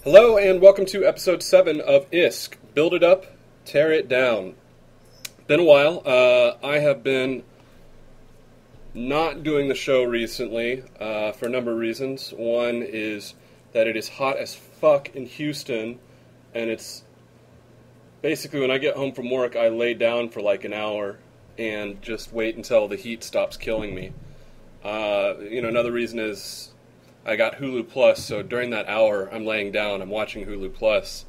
Hello and welcome to episode 7 of ISK, Build It Up, Tear It Down. Been a while. I have been not doing the show recently for a number of reasons. One is that it is hot as fuck in Houston, and it's basically when I get home from work I lay down for like an hour and just wait until the heat stops killing me. Another reason is I got Hulu Plus, so during that hour I'm laying down, I'm watching Hulu Plus,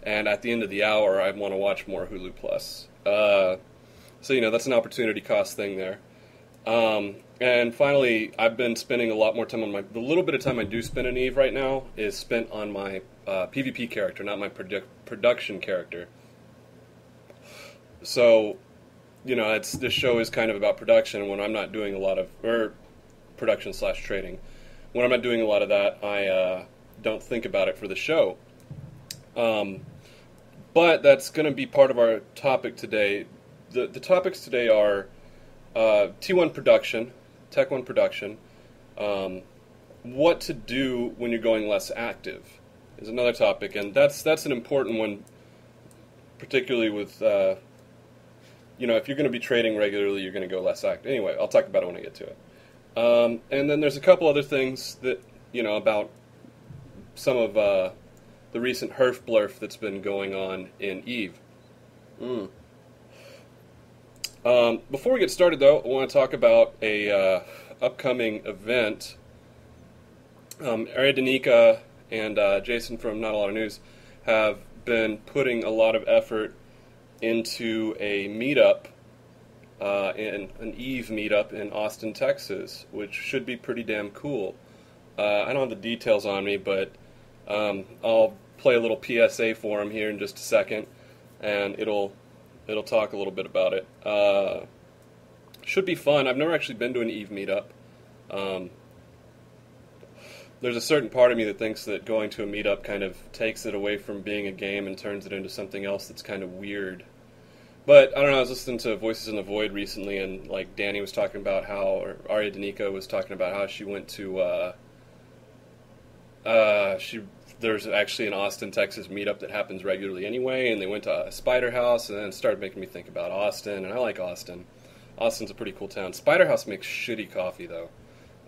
and at the end of the hour I want to watch more Hulu Plus. That's an opportunity cost thing there. And finally, I've been spending a lot more time on the little bit of time I do spend in Eve right now is spent on my PvP character, not my production character. So, this show is kind of about production when I'm not doing a lot of, production/trading. When I'm not doing a lot of that, I don't think about it for the show. But that's going to be part of our topic today. The topics today are T1 production, Tech 1 production, what to do when you're going less active is another topic, and that's an important one, particularly with, if you're going to be trading regularly, you're going to go less active. Anyway, I'll talk about it when I get to it. And then there's a couple other things that, about some of the recent herf blurf that's been going on in Eve. Before we get started, though, I want to talk about a upcoming event. Ari Danica and Jason from Not a Lot of News have been putting a lot of effort into a meetup, an Eve meetup in Austin, Texas, which should be pretty damn cool. I don't have the details on me, but I'll play a little PSA for them here in just a second, and it'll talk a little bit about it. Should be fun. I've never actually been to an Eve meetup. There's a certain part of me that thinks that going to a meetup kind of takes it away from being a game and turns it into something else that's kind of weird. But, I don't know, I was listening to Voices in the Void recently, and, Danny was talking about or Aria Danica was talking about how she went to, there's actually an Austin, Texas meetup that happens regularly anyway, and they went to a Spider House, and then it started making me think about Austin, and I like Austin. Austin's a pretty cool town. Spider House makes shitty coffee, though.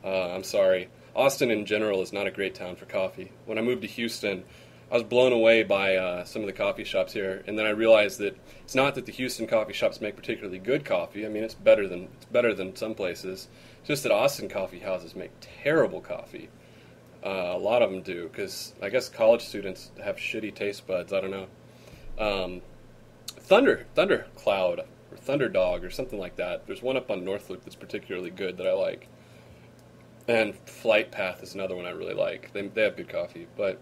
I'm sorry. Austin, in general, is not a great town for coffee. When I moved to Houston, I was blown away by some of the coffee shops here, and then I realized that it's not that the Houston coffee shops make particularly good coffee. I mean, it's better than some places. It's just that Austin coffee houses make terrible coffee. A lot of them do, because I guess college students have shitty taste buds. I don't know. Thunder Cloud or Thunder Dog or something like that. There's one up on North Loop that's particularly good that I like, and Flight Path is another one I really like. They have good coffee, but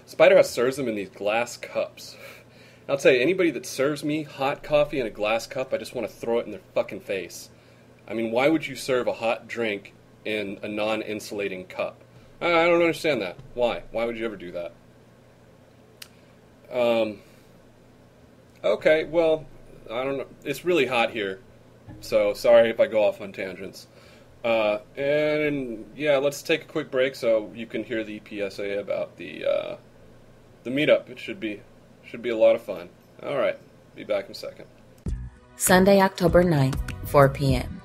Spider House serves them in these glass cups. I'll tell you, anybody that serves me hot coffee in a glass cup, I just want to throw it in their fucking face. I mean, why would you serve a hot drink in a non-insulating cup? I don't understand that. Why? Why would you ever do that? Okay, well, I don't know. It's really hot here, so sorry if I go off on tangents. Let's take a quick break so you can hear the PSA about the meetup. It should be a lot of fun. All right, be back in a second. Sunday, October 9th, 4 p.m.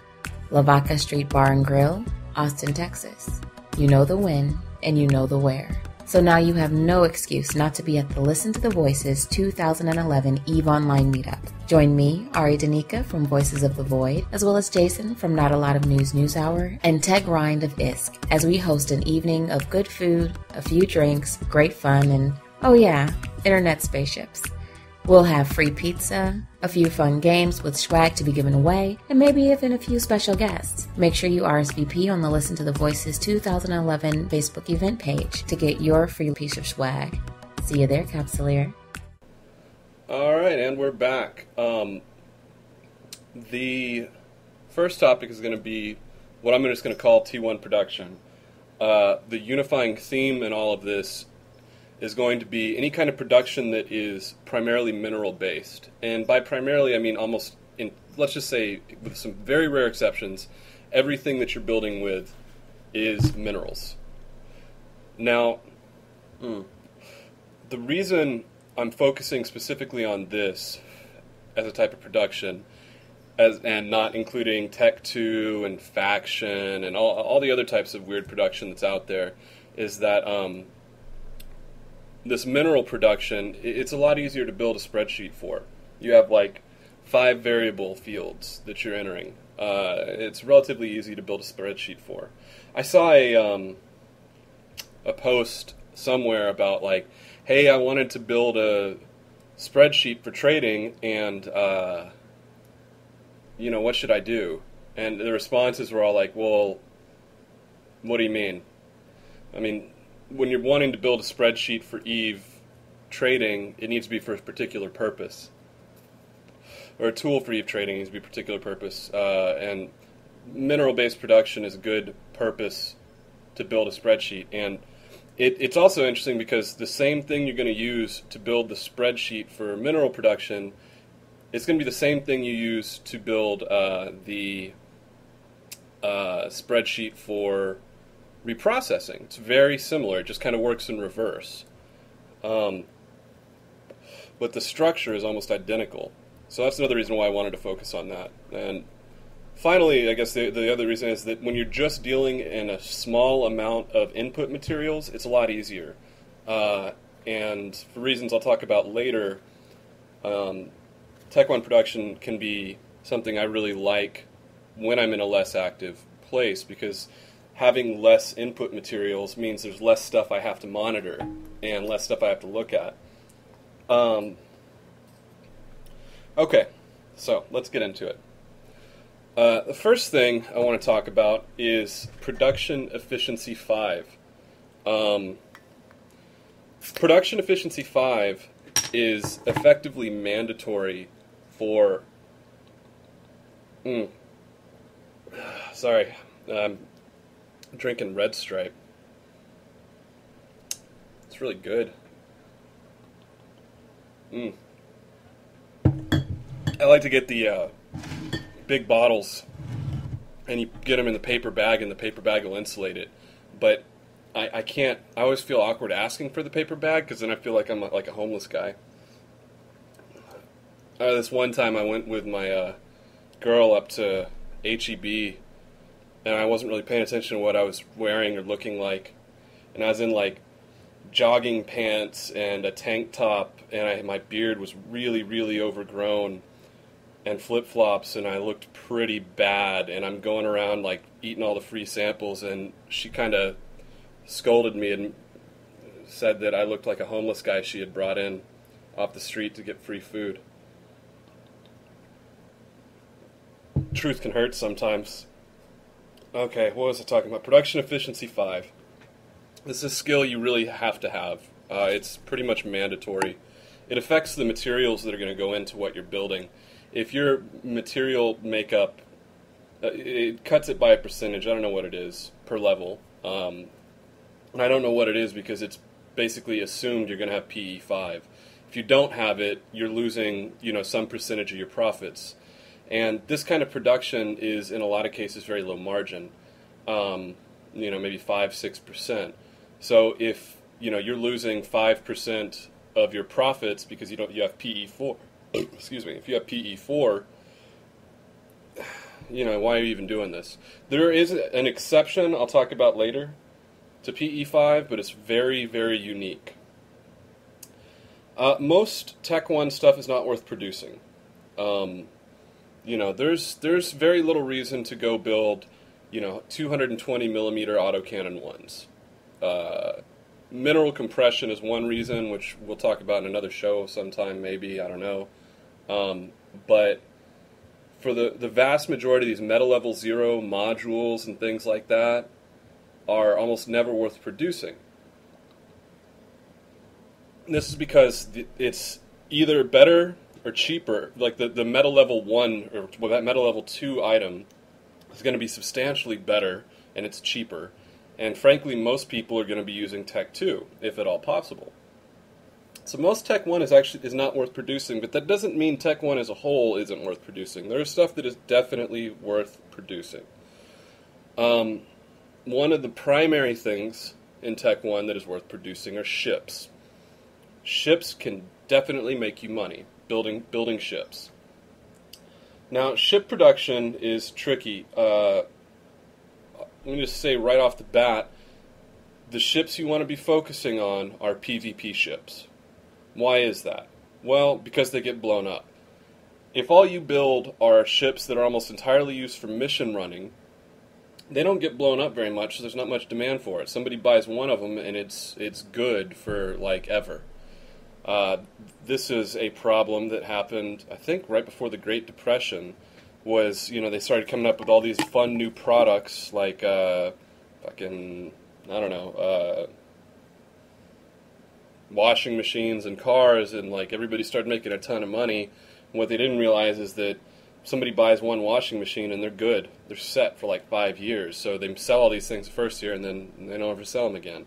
Lavaca Street Bar and Grill, Austin, Texas. You know the when, and you know the where. So now you have no excuse not to be at the Listen to the Voices 2011 EVE Online Meetup. Join me, Ari Danica from Voices of the Void, as well as Jason from Not a Lot of News NewsHour, and Tehg Rhind of ISK, as we host an evening of good food, a few drinks, great fun, and, oh yeah, internet spaceships. We'll have free pizza, a few fun games with swag to be given away, and maybe even a few special guests. Make sure you RSVP on the Listen to the Voices 2011 Facebook event page to get your free piece of swag. See you there, Capsuleer. All right, and we're back. The first topic is going to be what I'm just going to call T1 production. The unifying theme in all of this is going to be any kind of production that is primarily mineral-based. And by primarily, I mean almost, let's just say, with some very rare exceptions, everything that you're building with is minerals. Now, the reason I'm focusing specifically on this as a type of production, and not including Tech 2 and Faction and all the other types of weird production that's out there, is that this mineral production, it's a lot easier to build a spreadsheet for. You have like 5 variable fields that you're entering. It's relatively easy to build a spreadsheet for. I saw a post somewhere about like, hey, I wanted to build a spreadsheet for trading, and what should I do? And the responses were all like, well, what do you mean? I mean, when you're wanting to build a spreadsheet for Eve trading, it needs to be for a particular purpose. Or a tool for Eve trading needs to be a particular purpose. And mineral-based production is a good purpose to build a spreadsheet. And it's also interesting because the same thing you're going to use to build the spreadsheet for mineral production, it's going to be the same thing you use to build the spreadsheet for reprocessing. It's very similar. It just kind of works in reverse. But the structure is almost identical. So that's another reason why I wanted to focus on that. And finally, I guess the other reason is that when you're just dealing in a small amount of input materials, it's a lot easier. And for reasons I'll talk about later, Tech 1 production can be something I really like when I'm in a less active place, because having less input materials means there's less stuff I have to monitor and less stuff I have to look at. Okay, so let's get into it. The first thing I want to talk about is Production Efficiency 5. Production Efficiency 5 is effectively mandatory for... Sorry, I'm drinking Red Stripe. It's really good. I like to get the big bottles, and you get them in the paper bag, and the paper bag will insulate it. But I can't. I always feel awkward asking for the paper bag, because then I feel like I'm like a homeless guy. This one time I went with my girl up to H-E-B, and I wasn't really paying attention to what I was wearing or looking like. And I was in like jogging pants and a tank top, and my beard was really, really overgrown, and flip-flops, and I looked pretty bad, and I'm going around like eating all the free samples, and she kind of scolded me and said that I looked like a homeless guy she had brought in off the street to get free food. Truth can hurt sometimes. Okay, what was I talking about? Production Efficiency 5. This is a skill you really have to have. It's pretty much mandatory. It affects the materials that are going to go into what you're building. If your material makeup, it cuts it by a percentage. I don't know what it is per level. And I don't know what it is because it's basically assumed you're going to have PE5. If you don't have it, you're losing, some percentage of your profits. And this kind of production is, in a lot of cases, very low margin. Maybe 5-6%. So if you're losing 5% of your profits because you have PE4. Excuse me. If you have PE4, why are you even doing this? There is an exception I'll talk about later to PE5, but it's very, very unique. Most Tech 1 stuff is not worth producing. There's very little reason to go build, 220 millimeter autocannon ones. Mineral compression is one reason, which we'll talk about in another show sometime, maybe, I don't know. But for the vast majority of these metal level 0 modules and things like that are almost never worth producing. And this is because it's either better or cheaper. Like the metal level 1 or that metal level 2 item is going to be substantially better and it's cheaper. And frankly, most people are going to be using Tech 2, if at all possible. So most Tech 1 is not worth producing, but that doesn't mean Tech 1 as a whole isn't worth producing. There is stuff that is definitely worth producing. One of the primary things in Tech 1 that is worth producing are ships. Ships can definitely make you money building ships. Now, ship production is tricky. Let me just say right off the bat, the ships you want to be focusing on are PvP ships. Why is that? Well, because they get blown up. If all you build are ships that are almost entirely used for mission running, they don't get blown up very much, so there's not much demand for it. Somebody buys one of them, and it's good for, like, ever. This is a problem that happened, I think, right before the Great Depression, was, they started coming up with all these fun new products, like, washing machines and cars, and, like, everybody started making a ton of money. And what they didn't realize is that somebody buys one washing machine and they're good. They're set for like 5 years. So they sell all these things the first year and then they don't ever sell them again.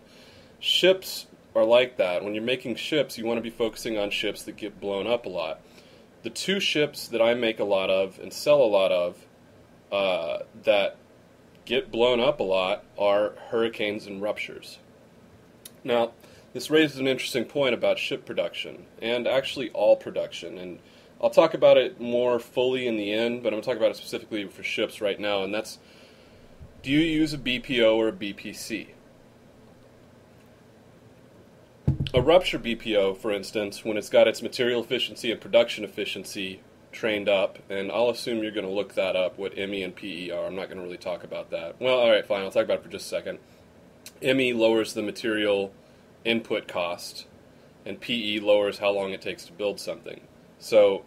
Ships are like that. When you're making ships, you want to be focusing on ships that get blown up a lot. The two ships that I make a lot of and sell a lot of that get blown up a lot are hurricanes and ruptures. Now, this raises an interesting point about ship production, and actually all production. And I'll talk about it more fully in the end, but I'm going to talk about it specifically for ships right now, and that's, do you use a BPO or a BPC? A rupture BPO, for instance, when it's got its material efficiency and production efficiency trained up, and I'll assume you're going to look that up, what ME and PE are. I'm not going to really talk about that. Well, alright, fine, I'll talk about it for just a second. ME lowers the material input cost, and PE lowers how long it takes to build something. So,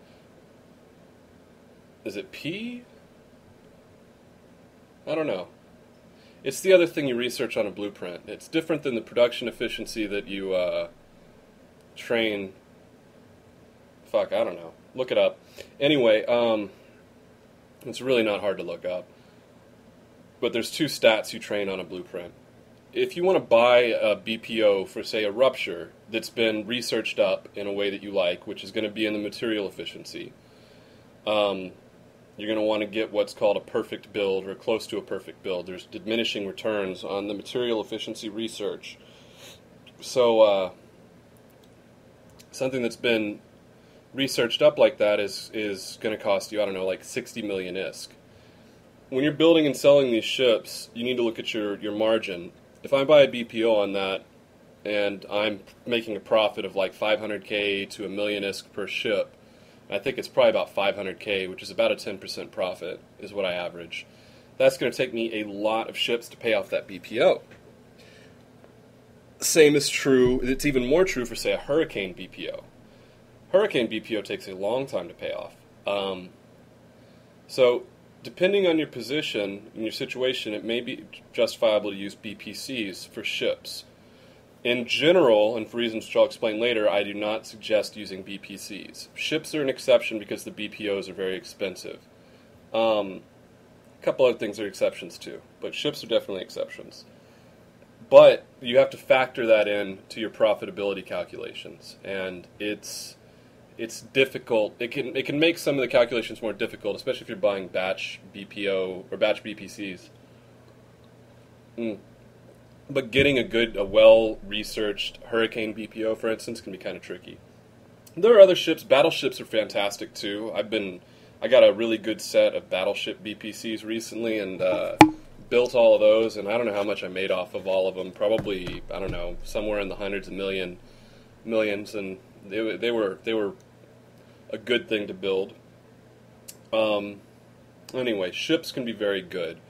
is it P? I don't know. It's the other thing you research on a blueprint. It's different than the production efficiency that you train. I don't know. Look it up. Anyway, it's really not hard to look up. But there's two stats you train on a blueprint. If you want to buy a BPO for, say, a rupture that's been researched up in a way that you like, which is going to be in the material efficiency, you're going to want to get what's called a perfect build or close to a perfect build. There's diminishing returns on the material efficiency research. So something that's been researched up like that is going to cost you, I don't know, like 60 million ISK. When you're building and selling these ships, you need to look at your margin. If I buy a BPO on that and I'm making a profit of like 500K to a million ISK per ship, I think it's probably about 500K, which is about a 10% profit, is what I average. That's going to take me a lot of ships to pay off that BPO. Same is true, it's even more true for, say, a hurricane BPO. Hurricane BPO takes a long time to pay off. So, depending on your position and your situation, it may be justifiable to use BPCs for ships. In general, and for reasons which I'll explain later, I do not suggest using BPCs. Ships are an exception because the BPOs are very expensive. A couple other things are exceptions too, but ships are definitely exceptions. But you have to factor that in to your profitability calculations, and it's difficult. It can make some of the calculations more difficult, especially if you're buying batch BPO or batch BPCs. But getting a well-researched hurricane BPO, for instance, can be kind of tricky. There are other ships. Battleships are fantastic too. I got a really good set of battleship BPCs recently, and built all of those. And I don't know how much I made off of all of them. Probably, I don't know, somewhere in the hundreds of millions. And they were a good thing to build. Anyway, ships can be very good.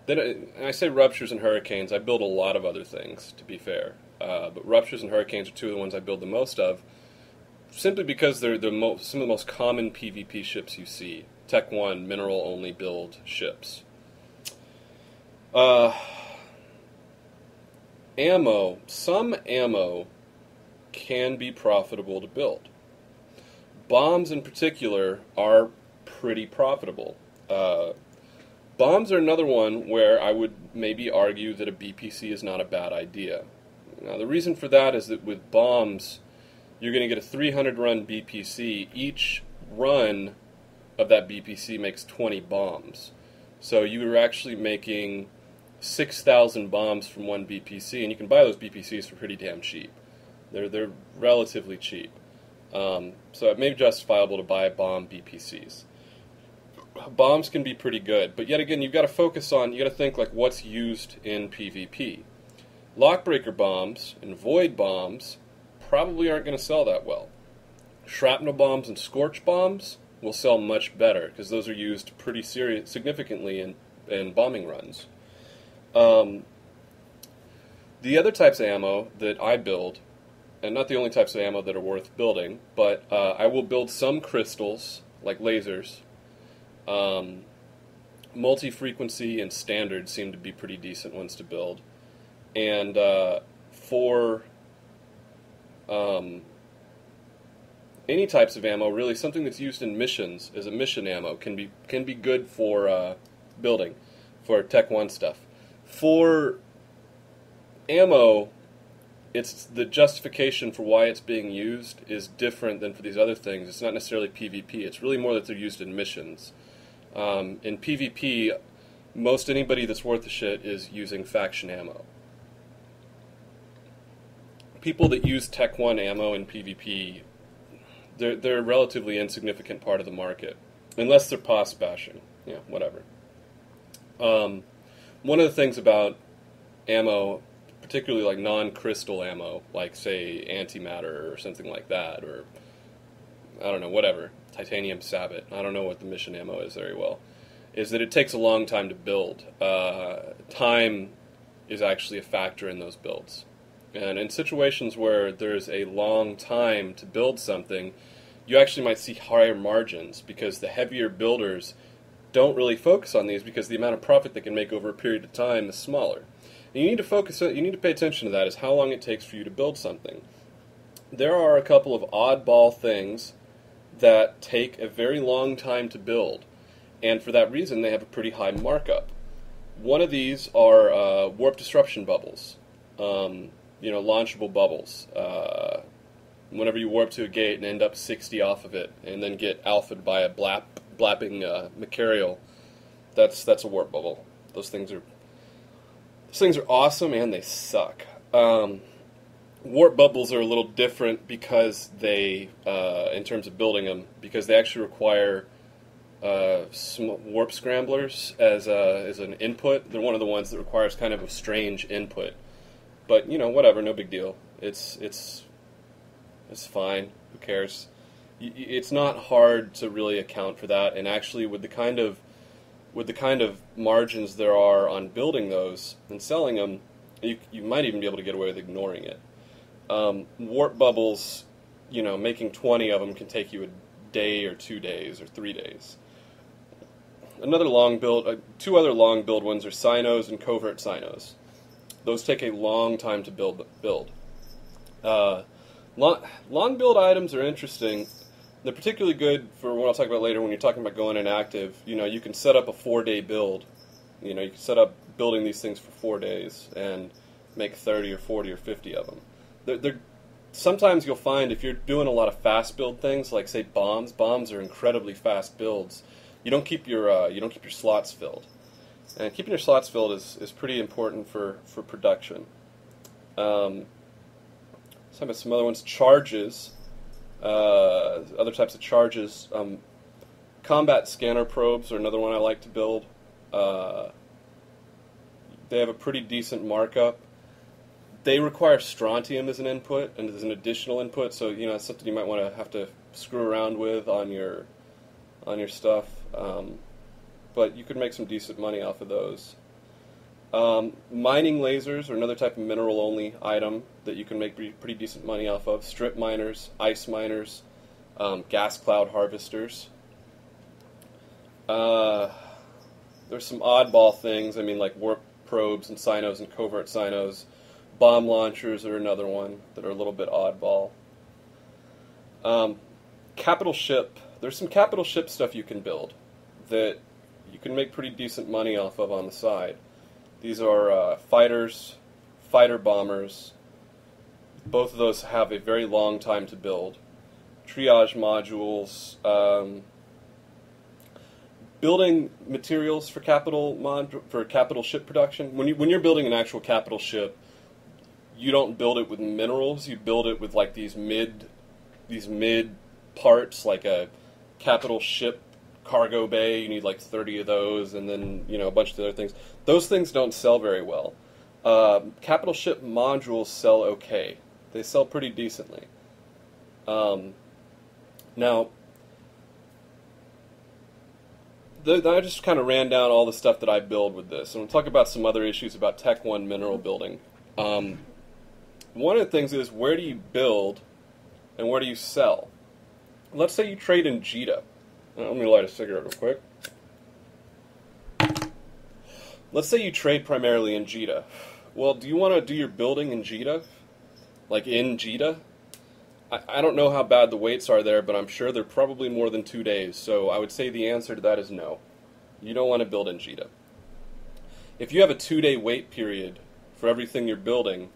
Then I say ruptures and hurricanes. I build a lot of other things, to be fair. But ruptures and hurricanes are two of the ones I build the most of, simply because they're some of the most common PvP ships you see. Tech 1, mineral-only build ships. Ammo. Some ammo can be profitable to build. Bombs, in particular, are pretty profitable. Bombs are another one where I would maybe argue that a BPC is not a bad idea. Now, the reason for that is that with bombs, you're going to get a 300-run BPC. Each run of that BPC makes 20 bombs. So you are actually making 6,000 bombs from one BPC, and you can buy those BPCs for pretty damn cheap. They're relatively cheap. So it may be justifiable to buy bomb BPCs. Bombs can be pretty good, but yet again, you've got to focus on, you got to think like what's used in PvP. Lockbreaker bombs and void bombs probably aren't going to sell that well. Shrapnel bombs and scorch bombs will sell much better because those are used pretty significantly in bombing runs. The other types of ammo that I build, and not the only types of ammo that are worth building, but I will build some crystals, like lasers. Multi-frequency and standard seem to be pretty decent ones to build. And for any types of ammo, really something that's used in missions as a mission ammo can be good for building, for Tech 1 stuff. For ammo, it's the justification for why it's being used is different than for these other things. It's not necessarily PvP. It's really more that they're used in missions. In PvP, most anybody that's worth a shit is using faction ammo. People that use Tech 1 ammo in PvP, they're a relatively insignificant part of the market. Unless they're pos bashing. Yeah, whatever. One of the things about ammo, particularly like non-crystal ammo, like say antimatter or something like that, or I don't know, whatever, titanium sabot, I don't know what the mission ammo is very well, is that it takes a long time to build. Time is actually a factor in those builds. And in situations where there's a long time to build something, you actually might see higher margins because the heavier builders don't really focus on these because the amount of profit they can make over a period of time is smaller. And you need to pay attention to that, is how long it takes for you to build something. There are a couple of oddball things that take a very long time to build, and for that reason they have a pretty high markup. One of these are warp disruption bubbles, launchable bubbles. Whenever you warp to a gate and end up 60 off of it, and then get alphaed by a blapping Macarial, that's a warp bubble. Those things are awesome, and they suck. Warp bubbles are a little different because they, in terms of building them, because they actually require warp scramblers as an input. They're one of the ones that requires kind of a strange input. But whatever, no big deal. It's fine. Who cares? It's not hard to really account for that, and actually, with the kind of margins there are on building those and selling them, you might even be able to get away with ignoring it. Warp bubbles, making 20 of them can take you a day or 2 days or 3 days. Another long build, two other long build ones are Sinos and Covert Sinos. Those take a long time to build. Long build items are interesting. They're particularly good for what I'll talk about later when you're talking about going inactive. You can set up a 4-day build. You can set up building these things for 4 days and make 30 or 40 or 50 of them. Sometimes you'll find if you're doing a lot of fast build things, like say bombs are incredibly fast builds. You don't keep your slots filled, and keeping your slots filled is pretty important for production. Some other ones, charges. Other types of charges. Combat scanner probes are another one I like to build. They have a pretty decent markup. They require strontium as an input and as an additional input, so it's something you might want to have to screw around with on your stuff. But you could make some decent money off of those. Mining lasers are another type of mineral-only item that you can make pretty decent money off of. Strip miners, ice miners, gas cloud harvesters. There's some oddball things, like warp probes and Sinos and Covert Sinos. Bomb launchers are another one that are a little bit oddball. Capital ship. There's some capital ship stuff you can build that you can make pretty decent money off of on the side. These are fighters, fighter bombers. Both of those have a very long time to build. Triage modules. Building materials for capital ship production. When you're building an actual capital ship, you don't build it with minerals. You build it with like these mid parts, like a capital ship cargo bay. You need like 30 of those, and then a bunch of other things. Those things don't sell very well. Capital ship modules sell okay. They sell pretty decently. Now, I just kind of ran down all the stuff that I build with this, and we'll talk about some other issues about Tehg Rhind mineral building. One of the things is, where do you build and where do you sell? Let's say you trade in Jita. Let me light a cigarette real quick. Let's say you trade primarily in Jita. Well, do you want to do your building in Jita? Like in Jita? I don't know how bad the waits are there, but I'm sure they're probably more than 2 days. So I would say the answer to that is no. You don't want to build in Jita. If you have a 2-day wait period for everything you're building,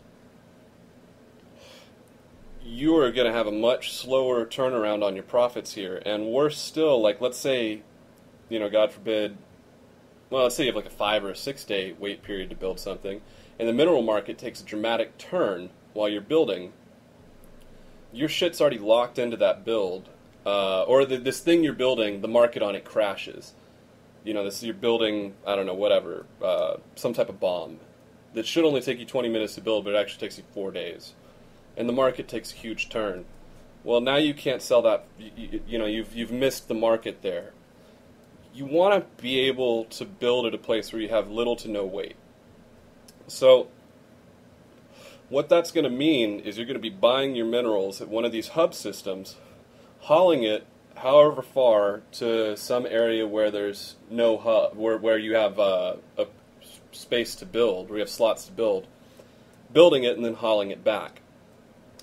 you are going to have a much slower turnaround on your profits here. And worse still, like let's say, God forbid, well, let's say you have like a 5 or a 6 day wait period to build something, and the mineral market takes a dramatic turn while you're building. Your shit's already locked into that build, or this thing you're building, the market on it crashes. You're building, I don't know, whatever, some type of bomb that should only take you 20 minutes to build, but it actually takes you 4 days. And the market takes a huge turn. Well, now you can't sell that. You've missed the market there. You want to be able to build at a place where you have little to no wait. So what that's going to mean is you're going to be buying your minerals at one of these hub systems, hauling it however far to some area where there's no hub, where you have a space to build, where you have slots to build, building it and then hauling it back.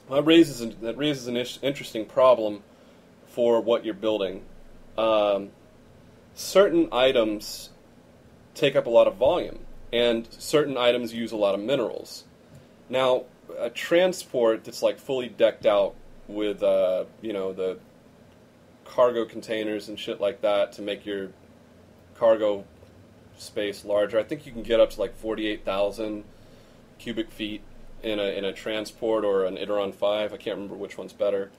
That raises an interesting problem for what you're building. Certain items take up a lot of volume, and certain items use a lot of minerals. Now, a transport that's like fully decked out with the cargo containers and shit like that to make your cargo space larger. I think you can get up to like 48,000 cubic feet in a transport or an Iteron 5. I can't remember which one's better.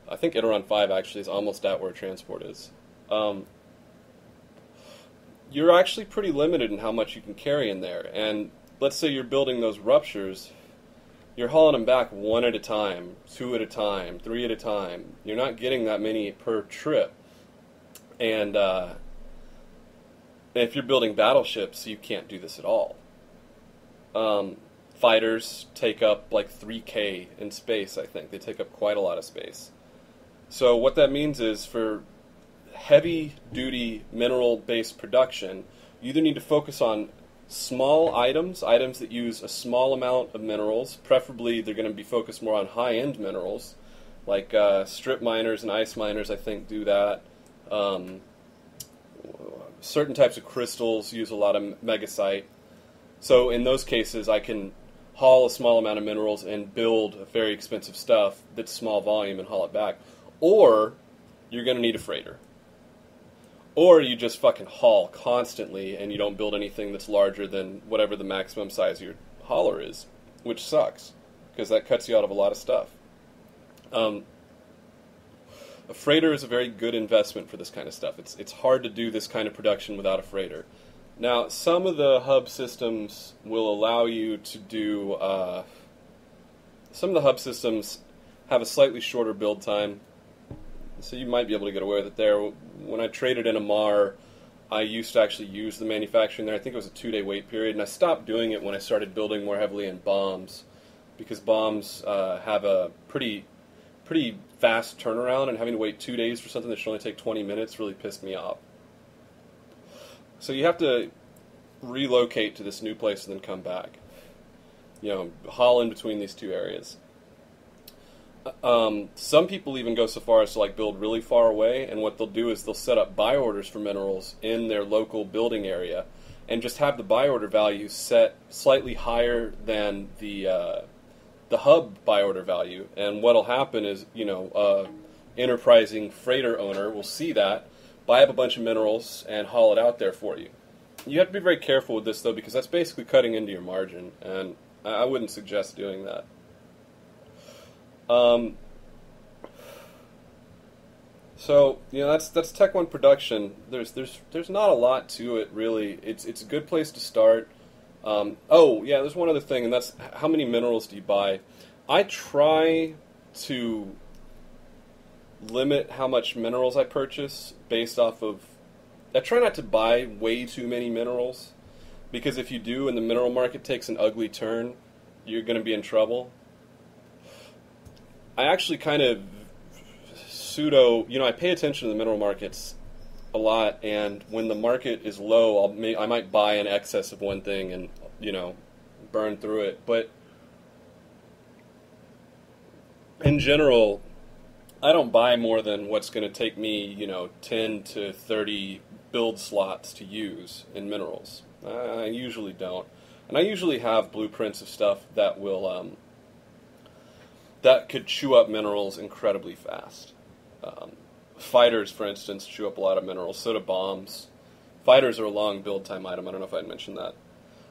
I think Iteron 5 actually is almost at where a transport is. You're actually pretty limited in how much you can carry in there. And let's say you're building those ruptures, you're hauling them back 1 at a time, 2 at a time, 3 at a time. You're not getting that many per trip. And if you're building battleships, you can't do this at all. Fighters take up like 3K in space, I think. They take up quite a lot of space. So what that means is, for heavy-duty mineral-based production, you either need to focus on small items that use a small amount of minerals. Preferably, they're going to be focused more on high-end minerals, like strip miners and ice miners, I think, do that. Certain types of crystals use a lot of megasite. So in those cases, I can haul a small amount of minerals and build very expensive stuff that's small volume and haul it back. Or you're going to need a freighter. Or you just fucking haul constantly and you don't build anything that's larger than whatever the maximum size of your hauler is, which sucks, because that cuts you out of a lot of stuff. A freighter is a very good investment for this kind of stuff. It's hard to do this kind of production without a freighter. Now, some of the hub systems will allow you to do... some of the hub systems have a slightly shorter build time, so you might be able to get away with it there. When I traded in Amar, I used to actually use the manufacturing there. I think it was a 2-day wait period, and I stopped doing it when I started building more heavily in bombs, because bombs have a pretty fast turnaround, and having to wait 2 days for something that should only take 20 minutes really pissed me off. So you have to relocate to this new place and then come back. Haul in between these two areas. Some people even go so far as to build really far away, and what they'll do is they'll set up buy orders for minerals in their local building area, and just have the buy order value set slightly higher than the hub buy order value. And what'll happen is, enterprising freighter owner will see that, buy up a bunch of minerals, and haul it out there for you. You have to be very careful with this, though, because that's basically cutting into your margin, and I wouldn't suggest doing that. So that's Tehg Rhind production. There's not a lot to it really. It's a good place to start. Oh yeah, there's one other thing, and that's how many minerals do you buy. I try to limit how much minerals I purchase based off of. I try not to buy way too many minerals, because if you do and the mineral market takes an ugly turn, you're going to be in trouble. I actually kind of I pay attention to the mineral markets a lot, and when the market is low, I might buy in excess of one thing and, burn through it. But in general, I don't buy more than what's going to take me, 10 to 30 build slots to use in minerals. I usually don't. And I usually have blueprints of stuff that will, that could chew up minerals incredibly fast. Fighters, for instance, chew up a lot of minerals. So do bombs. Fighters are a long build time item. I don't know if I'd mentioned that.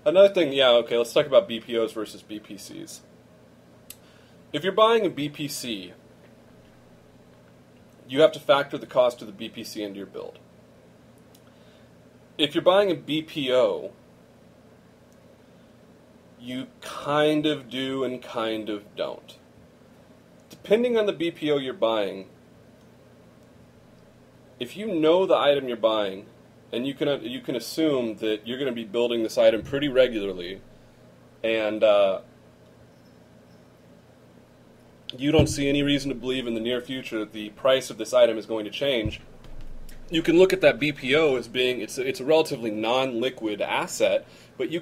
Another thing, let's talk about BPOs versus BPCs. If you're buying a BPC, you have to factor the cost of the BPC into your build. If you're buying a BPO, you kind of do and kind of don't. Depending on the BPO you're buying, if you know the item you're buying, and you can assume that you're going to be building this item pretty regularly, and you don't see any reason to believe in the near future that the price of this item is going to change, you can look at that BPO as being it's a relatively non-liquid asset, but you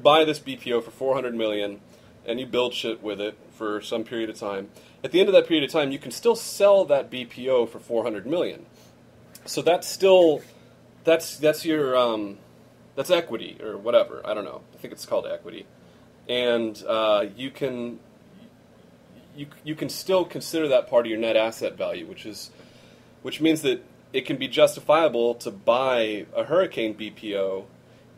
buy this BPO for $400 million and you build shit with it for some period of time. At the end of that period of time, you can still sell that BPO for $400 million. So that's your that's equity or whatever. I don't know. I think it's called equity, and you can still consider that part of your net asset value, which means that it can be justifiable to buy a Hurricane BPO,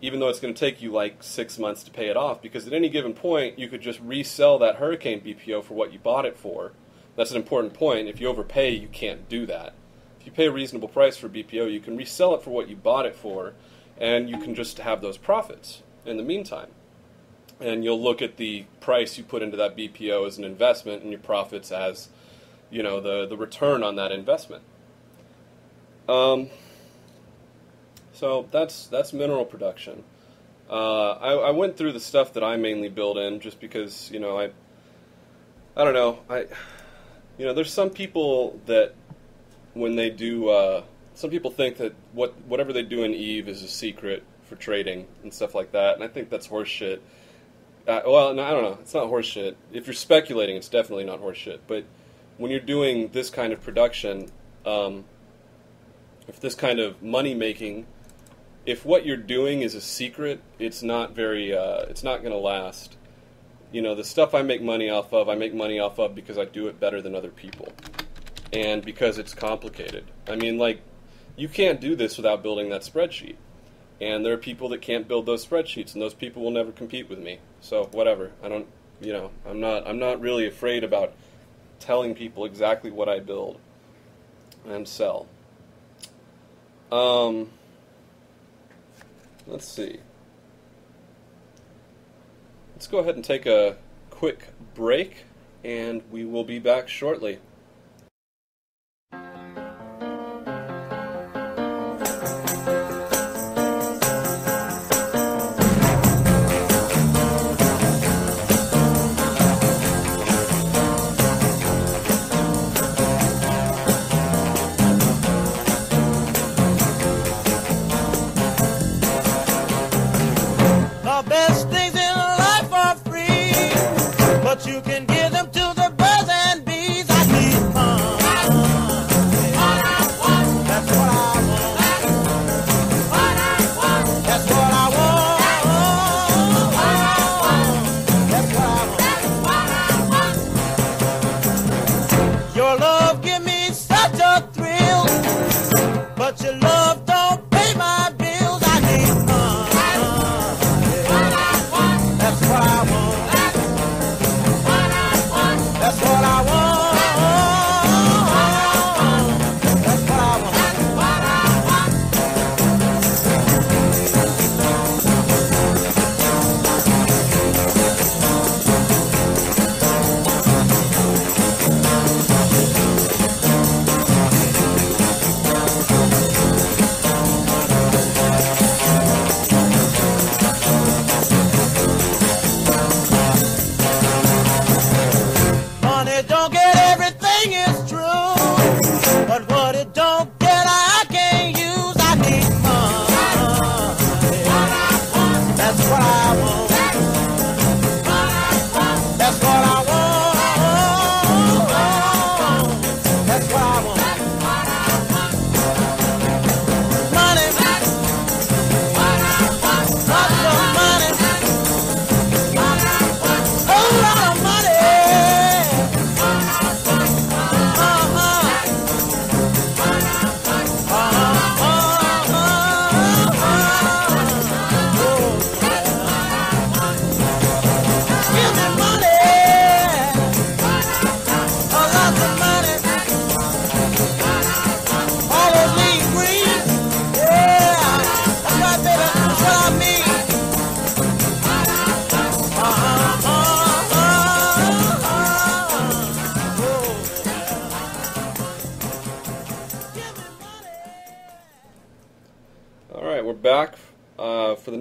even though it's going to take you like 6 months to pay it off, because at any given point you could just resell that Hurricane BPO for what you bought it for. That's an important point. If you overpay, you can't do that. If you pay a reasonable price for BPO, you can resell it for what you bought it for, and you can just have those profits in the meantime. And you'll look at the price you put into that BPO as an investment, and your profits as, the return on that investment. So that's mineral production. I went through the stuff that I mainly build in just because, I don't know. There's some people that when they do, some people think that whatever they do in EVE is a secret for trading and stuff like that, and I think that's horseshit. Well, no, I don't know. It's not horseshit. If you're speculating, it's definitely not horseshit. But when you're doing this kind of production, if this kind of money making, if what you're doing is a secret, it's not it's not going to last. The stuff I make money off of because I do it better than other people. And because it's complicated. I mean, you can't do this without building that spreadsheet. And there are people that can't build those spreadsheets, and those people will never compete with me. So, whatever. I'm not really afraid about telling people exactly what I build and sell. Let's see. Let's go ahead and take a quick break, and we will be back shortly. You can give them to the birds and bees. I need fun. That's what I want. That's what I want. Your love give me such a thrill, but your love don't pay my bills. I need fun. That's what I want.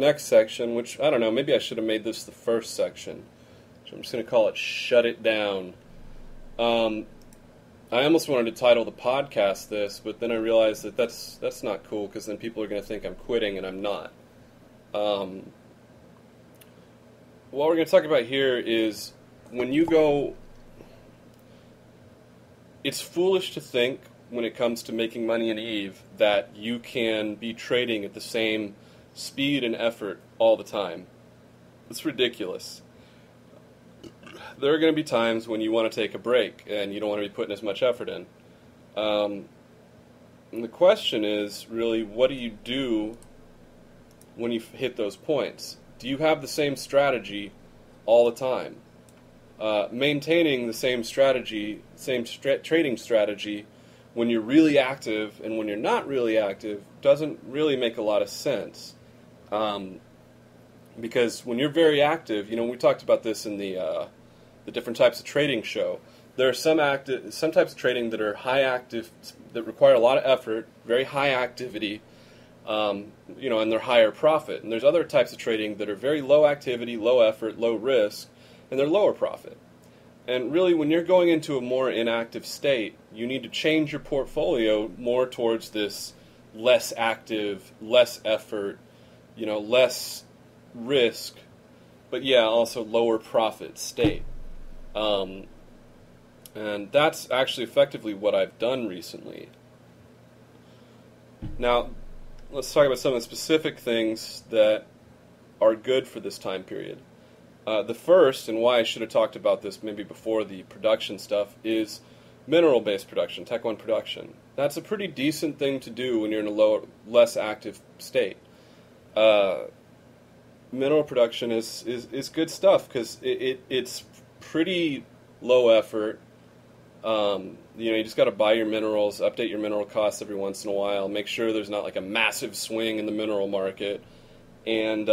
next section, which, I don't know, maybe I should have made this the first section. So I'm just going to call it Shut It Down. I almost wanted to title the podcast this, but then I realized that that's not cool, because then people are going to think I'm quitting, and I'm not. What we're going to talk about here is when you go... It's foolish to think, when it comes to making money in Eve, that you can be trading at the same speed and effort all the time. It's ridiculous. There are going to be times when you want to take a break and you don't want to be putting as much effort in. And the question is really, what do you do when you hit those points? Do you have the same strategy all the time? Maintaining the same strategy, trading strategy when you're really active and when you're not really active doesn't really make a lot of sense. Because when you're very active, we talked about this in the different types of trading show. There are some types of trading that are high active, that require a lot of effort, very high activity, and they're higher profit. And there's other types of trading that are very low activity, low effort, low risk, and they're lower profit. And really, when you're going into a more inactive state, you need to change your portfolio more towards this less active, less effort, less risk, but also lower profit state. And that's actually effectively what I've done recently. Now, let's talk about some of the specific things that are good for this time period. The first, and why I should have talked about this maybe before the production stuff, is mineral-based production, Tehg Rhind production. That's a pretty decent thing to do when you're in a less active state. Mineral production is good stuff because it's pretty low effort. You just got to buy your minerals, update your mineral costs every once in a while, make sure there's not like a massive swing in the mineral market, and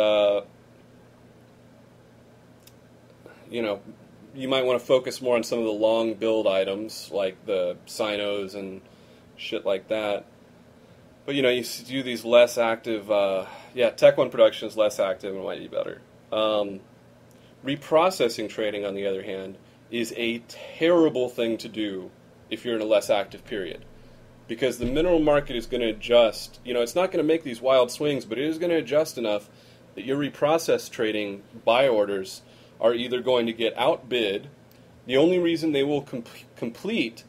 you might want to focus more on some of the long build items like the Sinos and shit like that. But you do these less active. Tehg Rhind production is less active and might be better. Reprocessing trading, on the other hand, is a terrible thing to do if you're in a less active period, because the mineral market is going to adjust. It's not going to make these wild swings, but it is going to adjust enough that your reprocess trading buy orders are either going to get outbid. The only reason they will complete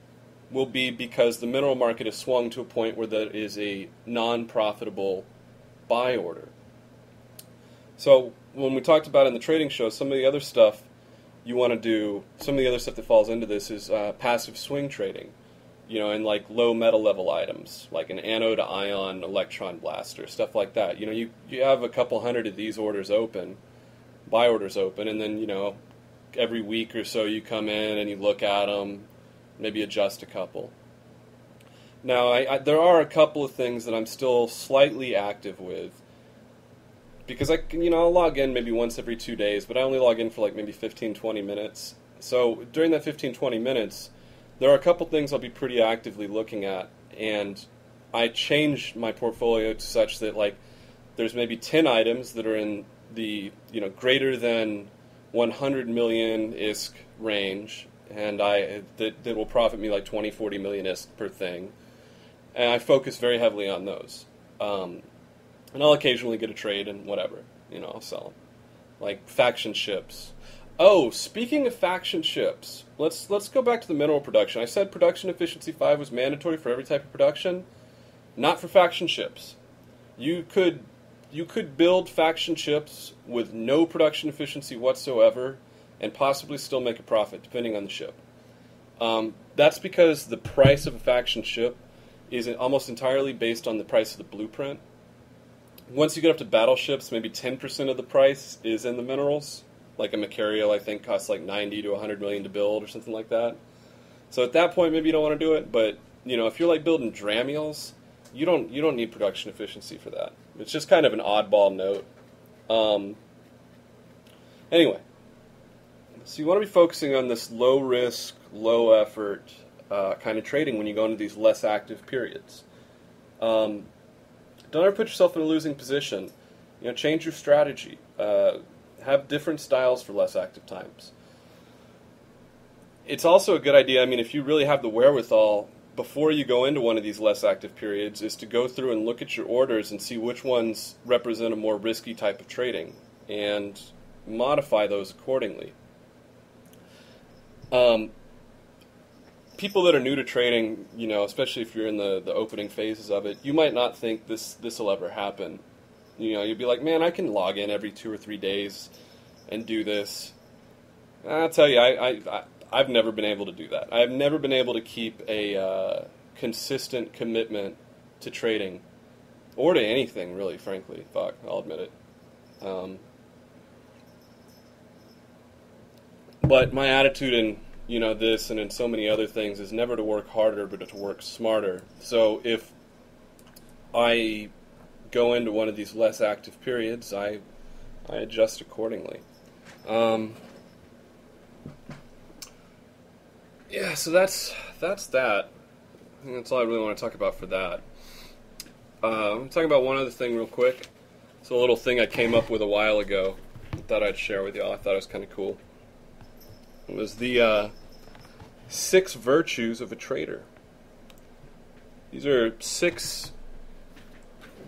will be because the mineral market has swung to a point where that is a non-profitable buy order. So when we talked about in the trading show, some of the other stuff you want to do, some of the other stuff that falls into this is passive swing trading, and like low metal level items, like an anode to ion electron blaster, stuff like that. You have a couple hundred of these orders open, buy orders open, and then, every week or so you come in and you look at them, maybe adjust a couple. Now, there are a couple of things that I'm still slightly active with, because I'll log in maybe once every 2 days, but I only log in for like maybe 15-20 minutes. So during that 15-20 minutes, there are a couple things I'll be pretty actively looking at, and I change my portfolio to such that like there's maybe 10 items that are in the greater than 100 million ISK range, and that will profit me like 20-40 million ISK per thing, and I focus very heavily on those. And I'll occasionally get a trade and whatever, I'll sell them. Like faction ships. Oh, speaking of faction ships, let's go back to the mineral production. I said production efficiency 5 was mandatory for every type of production, not for faction ships. You could build faction ships with no production efficiency whatsoever and possibly still make a profit, depending on the ship. That's because the price of a faction ship is almost entirely based on the price of the blueprint. Once you get up to battleships, maybe 10% of the price is in the minerals. Like a Macarial, I think, costs like 90 to 100 million to build or something like that. So at that point, maybe you don't want to do it. But if you're like building Dramiels, you don't need production efficiency for that. It's just kind of an oddball note. Anyway, so you want to be focusing on this low risk, low effort kind of trading when you go into these less active periods. Don't ever put yourself in a losing position. Change your strategy. Have different styles for less active times. It's also a good idea, if you really have the wherewithal, before you go into one of these less active periods, is to go through and look at your orders and see which ones represent a more risky type of trading, and modify those accordingly. People that are new to trading, especially if you're in the opening phases of it, you might not think this will ever happen. You'd be like, man, I can log in every 2 or 3 days and do this. I'll tell you, I've never been able to do that. I've never been able to keep a consistent commitment to trading, or to anything, really, frankly. Fuck, I'll admit it. But my attitude in this and in so many other things is never to work harder, but to work smarter. So if I go into one of these less active periods, I adjust accordingly. Yeah, so that's that. I think that's all I really want to talk about for that. I'm going to talk about one other thing real quick. It's a little thing I came up with a while ago. I thought I'd share with y'all. I thought it was kind of cool. It was the 6 virtues of a trader. These are 6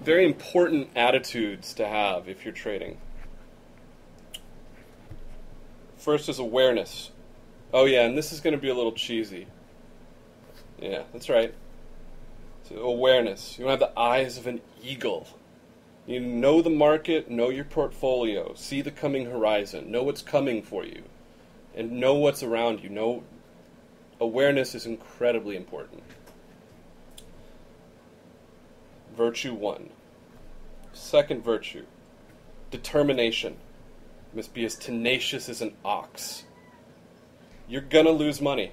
very important attitudes to have if you're trading. First is awareness. Oh yeah, and this is going to be a little cheesy. Yeah, that's right. So awareness. You want to have the eyes of an eagle. You know the market, know your portfolio, see the coming horizon, know what's coming for you, and know what's around you. Awareness is incredibly important. Virtue 1. Second virtue, determination. You must be as tenacious as an ox. You're going to lose money.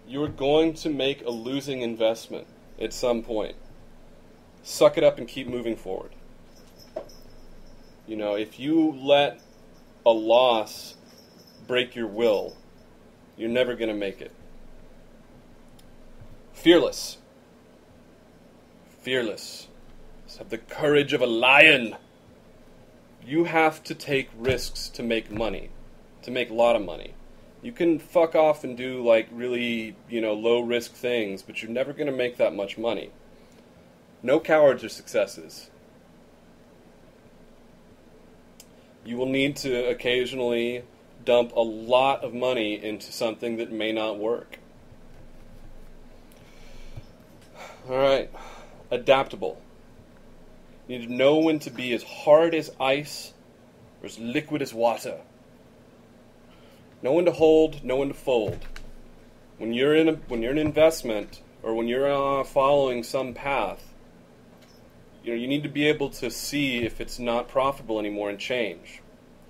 You're going to make a losing investment at some point. Suck it up and keep moving forward. If you let a loss break your will, you're never going to make it. Fearless. Fearless. Just have the courage of a lion. You have to take risks to make money, to make a lot of money. You can fuck off and do really, low risk things, but you're never going to make that much money. No cowards or successes. You will need to occasionally dump a lot of money into something that may not work. Alright, adaptable. You need to know when to be as hard as ice or as liquid as water. Know when to hold, know when to fold. When you're in an investment, or when you're following some path, you need to be able to see if it's not profitable anymore and change.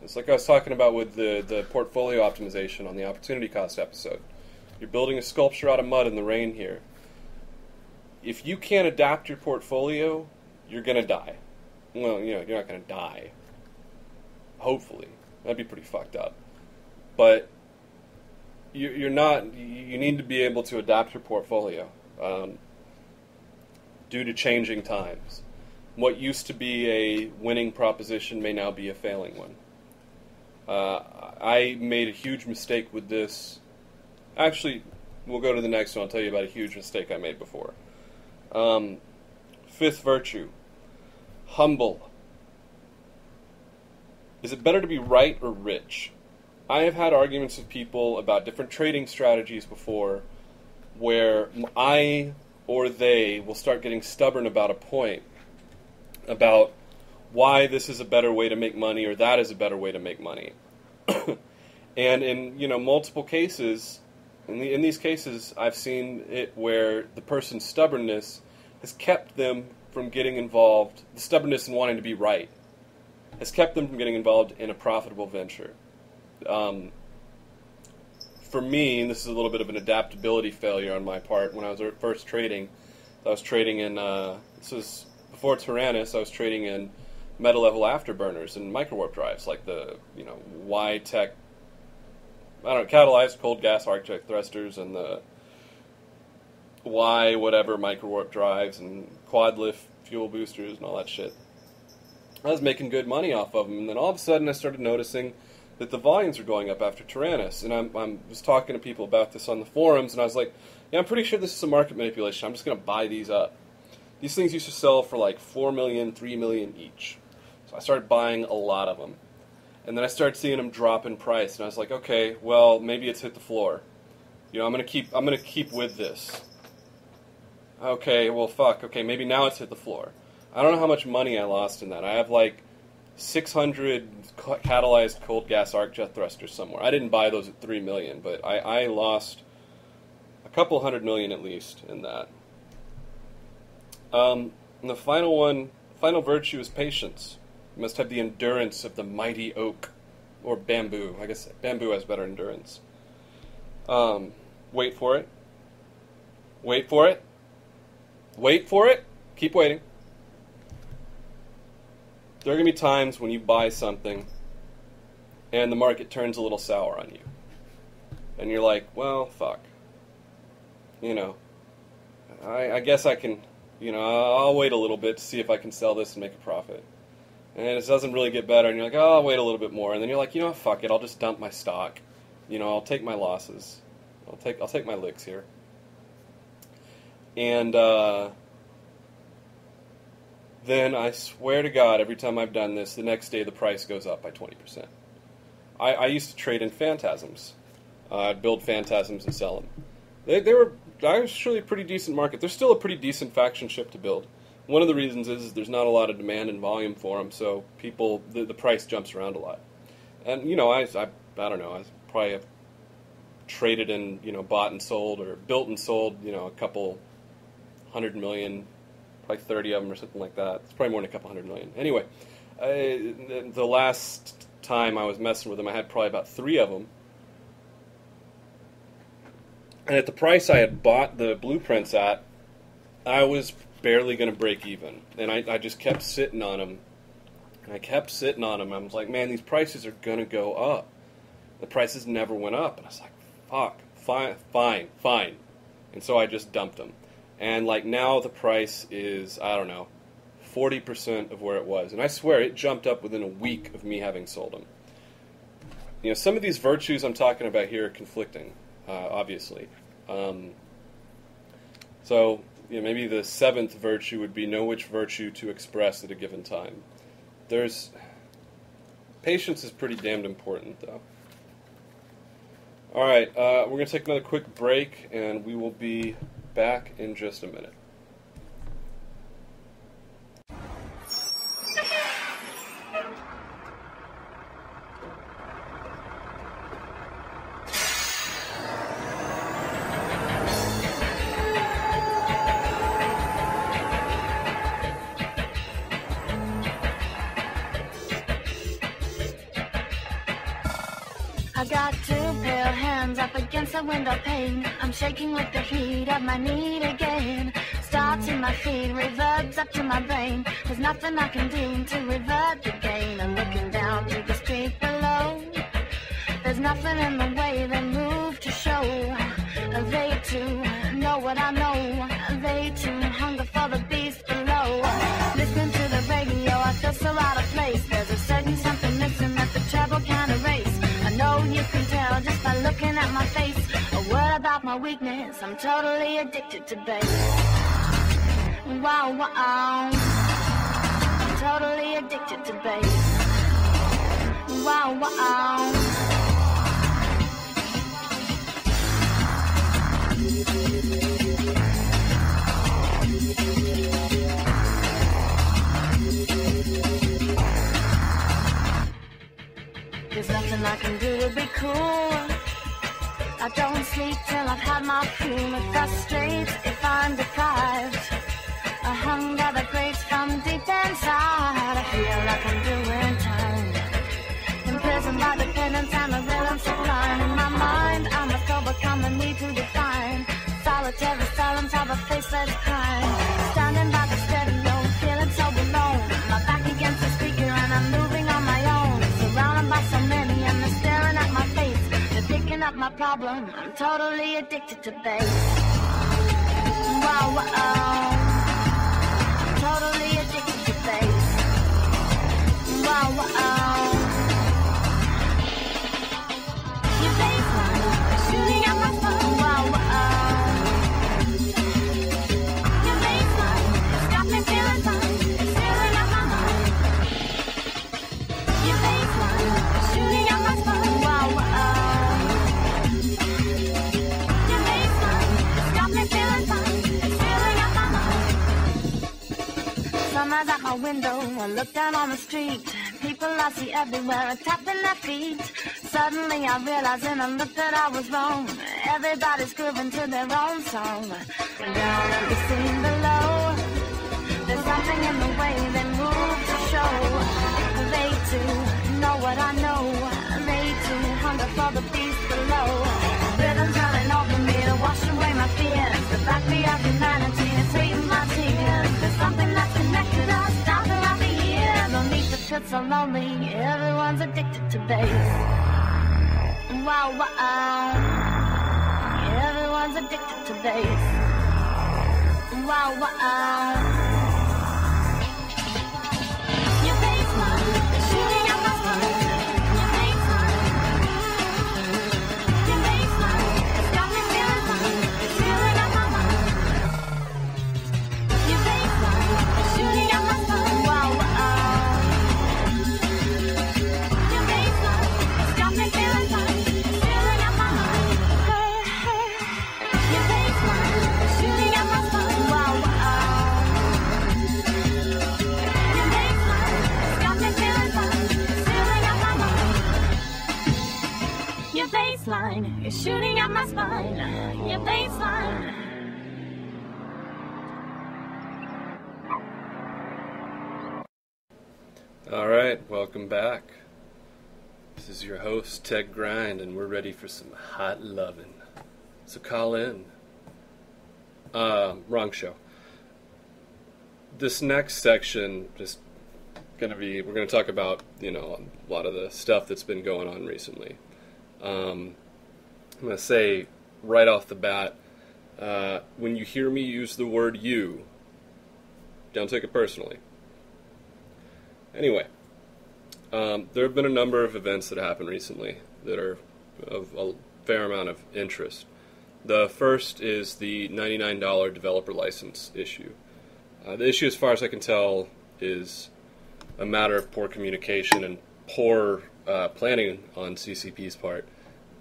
It's like I was talking about with the portfolio optimization on the opportunity cost episode. You're building a sculpture out of mud in the rain here. If you can't adapt your portfolio, you're going to die. Well, you're not going to die. Hopefully. That'd be pretty fucked up. But you're not. You need to be able to adapt your portfolio due to changing times. What used to be a winning proposition may now be a failing one. I made a huge mistake with this. Actually, we'll go to the next one. I'll tell you about a huge mistake I made before. 5th virtue, humble. Is it better to be right or rich? I have had arguments with people about different trading strategies before where I or they will start getting stubborn about a point, about why this is a better way to make money or that is a better way to make money. And in multiple cases, in these cases, I've seen it where the person's stubbornness has kept them from getting involved, the stubbornness in wanting to be right, has kept them from getting involved in a profitable venture. For me, and this is a little bit of an adaptability failure on my part, when I was first trading, I was trading in, this was before Tyrannus, I was trading in meta-level afterburners and microwarp drives, like the, Y-Tech, catalyzed cold gas arc thrusters and the Y whatever microwarp drives and quad lift fuel boosters and all that shit. I was making good money off of them, and then all of a sudden I started noticing that the volumes were going up after Tyrannus, and I was talking to people about this on the forums, and I was like, yeah, I'm pretty sure this is a market manipulation. I'm just going to buy these up. These things used to sell for like 4 million, 3 million each. So I started buying a lot of them. And then I started seeing them drop in price, and I was like, okay, well, maybe it's hit the floor. You know, I'm gonna keep with this. Okay, well, fuck. Okay, maybe now it's hit the floor. I don't know how much money I lost in that. I have like 600 catalyzed cold gas arc jet thrusters somewhere. I didn't buy those at 3 million, but I lost a couple $100 million at least in that. And the final virtue is patience. You must have the endurance of the mighty oak, or bamboo. I guess bamboo has better endurance. Wait for it. Wait for it. Wait for it. Keep waiting. There are going to be times when you buy something and the market turns a little sour on you. And you're like, well, fuck. You know, I guess I can, you know, I'll wait a little bit to see if I can sell this and make a profit. And it doesn't really get better, and you're like, oh, I'll wait a little bit more. And then you're like, you know, fuck it, I'll just dump my stock. You know, I'll take my losses. I'll take my licks here. And then I swear to God, every time I've done this, the next day the price goes up by 20%. I used to trade in phantasms. I'd build phantasms and sell them. They were actually a pretty decent market. They're still a pretty decent faction ship to build. One of the reasons is there's not a lot of demand and volume for them, so people the price jumps around a lot. And you know, I don't know, I probably have traded and, you know, bought and sold, or built and sold, you know, a couple 100 million, probably 30 of them or something like that. It's probably more than a couple 100 million. Anyway, the last time I was messing with them, I had probably about 3 of them. And at the price I had bought the blueprints at, I was barely going to break even. And I just kept sitting on them. And I kept sitting on them. I was like, man, these prices are going to go up. The prices never went up. And I was like, fuck, fine. And so I just dumped them. And like now the price is, I don't know, 40% of where it was. And I swear it jumped up within a week of me having sold them. You know, some of these virtues I'm talking about here are conflicting, obviously. So, you know, maybe the 7th virtue would be know which virtue to express at a given time. Patience is pretty damned important, though. Alright, we're going to take another quick break, and we will be back in just a minute. I got 2 pale hands up against the window pane. I'm shaking with the heat of my need again. Starts in my feet, reverbs up to my brain. There's nothing I can do to revert the gain. I'm looking down to the street below. There's nothing in the way they move to show. They too know what I know. They too hunger for the beast below. Listening to the radio, I feel so out of place. There's a certain something missing that the treble can't erase. I know you can tell just by looking at my face. A word about my weakness, I'm totally addicted to bass. Wow, wow. I'm totally addicted to bass. Wow, wow. There's nothing I can do to be cool. I don't sleep till I've had my fuel. It frustrates if I'm deprived. A hunger that breaks from deep inside. I feel like I'm doing time. Imprisoned by dependence and the villain sublime. In my mind, I must overcome the need to define. Solitary silence of a faceless crime. Standing by the stereo, feeling so alone. My back against the speaker and I'm moving on my own. Surrounded by so many and they're staring at my face. They're picking up my problem. I'm totally addicted to bass. Wow, wow. I'm totally addicted to bass. Wow, wow. Your baseline is shooting at my phone. Wow, wow. Your baseline has got me feeling fine. It's filling up my mind. Your baseline is shooting at my phone. Wow, wow. Your baseline has got me feeling fine. It's filling up my mind. Sunrise at my window, I look down on the street. People I see everywhere are tapping their feet. Suddenly I realized in a look that I was wrong. Everybody's grooving to their own song. Down at the scene below, there's something in the way they move to show. They too know what I know. They too hunger for the beast below. Rhythms running over me to wash away my fears. To back me up humanity and sweeten my tears. There's something that's connected us down throughout the years. Don't need to feel so lonely. Everyone's addicted to bass. Wow, wow. Everyone's addicted to bass. Wow, wow. Your baseline is shooting at my phone. Your baseline. Your baseline has got me feeling fine. It's filling up my mind. Your baseline is shooting at my phone. Wow, wow. Your baseline has got me feeling fine. It's filling up my mind. Hey, hey. Your baseline is shooting at my phone. Wow, wow. Your baseline has got me feeling fine. It's filling up my mind. Your baseline is shooting at my spine. Your baseline. All right, welcome back. This is your host, Tehg Rhind, and we're ready for some hot lovin'. So call in. Wrong show. This next section just we're gonna talk about, a lot of the stuff that's been going on recently. I'm gonna say right off the bat, when you hear me use the word "you," don't take it personally. Anyway, there have been a number of events that happened recently that are of a fair amount of interest. The first is the $99 developer license issue. The issue, as far as I can tell, is a matter of poor communication and poor planning on CCP's part.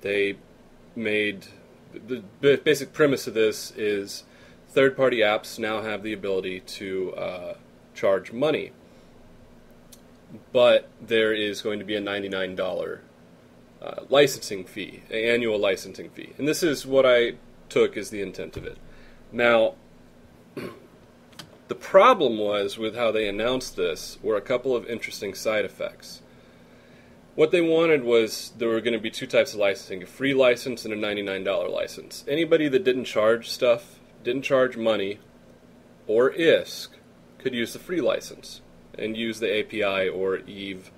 They made the basic premise of this is third-party apps now have the ability to charge money. But there is going to be a $99 licensing fee, an annual licensing fee. And this is what I took as the intent of it. Now, the problem was with how they announced this were a couple of interesting side effects. What they wanted was there were going to be two types of licensing, a free license and a $99 license. Anybody that didn't charge money, or ISK, could use the free license and use the API or Eve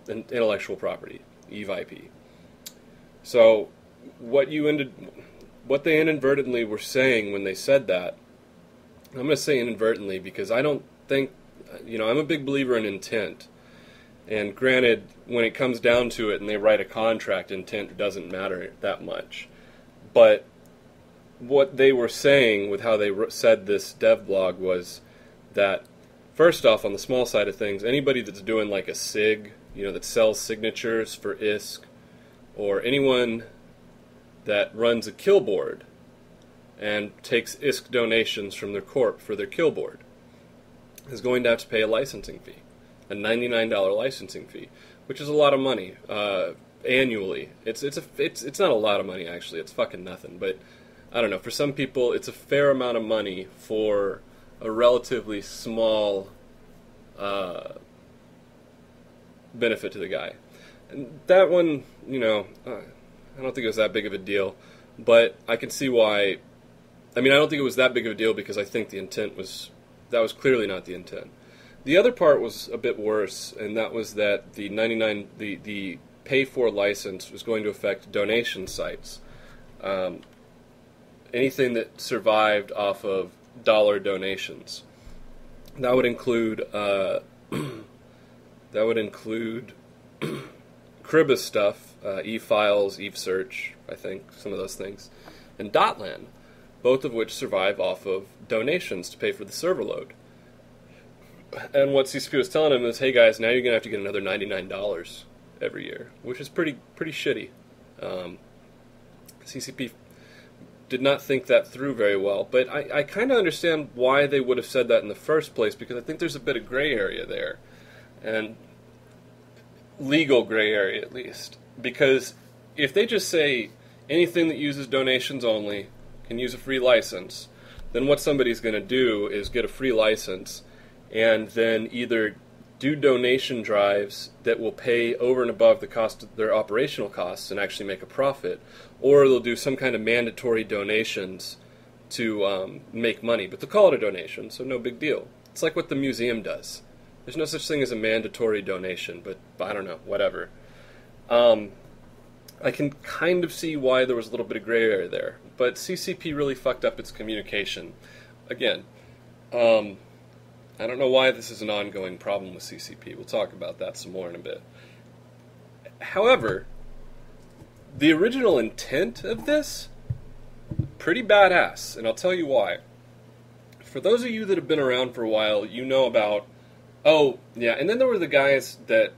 intellectual property, Eve IP. So what they inadvertently were saying when they said that, I'm going to say inadvertently because I don't think, I'm a big believer in intent. And granted, when it comes down to it and they write a contract, intent doesn't matter that much. But what they were saying with how they said this dev blog was that, first off, on the small side of things, anybody that's doing like a SIG, that sells signatures for ISK, or anyone that runs a kill board and takes ISK donations from their corp for their kill board is going to have to pay a licensing fee, a $99 licensing fee, which is a lot of money annually. It's not a lot of money actually. It's fucking nothing. But I don't know. For some people, it's a fair amount of money for a relatively small benefit to the guy. And that one, I don't think it was that big of a deal, but I can see why. I don't think it was that big of a deal because I think the intent was clearly not the intent. The other part was a bit worse, and that was that the pay for license was going to affect donation sites. Anything that survived off of dollar donations. That would include That would include Cribba's stuff, eFiles, eFsearch, I think, some of those things, and Dotlan, both of which survive off of donations to pay for the server load. And what CCP was telling him is, hey guys, now you're going to have to get another $99 every year, which is pretty shitty. CCP did not think that through very well, but I kind of understand why they would have said that in the first place, because I think there's a bit of gray area there, and legal gray area at least, because if they just say anything that uses donations only can use a free license, then what somebody's going to do is get a free license and then either do donation drives that will pay over and above the cost of their operational costs and actually make a profit, or they'll do some kind of mandatory donations to make money. But they'll call it a donation, so no big deal. It's like what the museum does. There's no such thing as a mandatory donation, but I don't know, whatever. I can kind of see why there was a little bit of gray area there, but CCP really fucked up its communication. Again, I don't know why this is an ongoing problem with CCP. We'll talk about that some more in a bit. However, the original intent of this, pretty badass, and I'll tell you why. For those of you that have been around for a while, you know about, oh, yeah, and then there were the guys that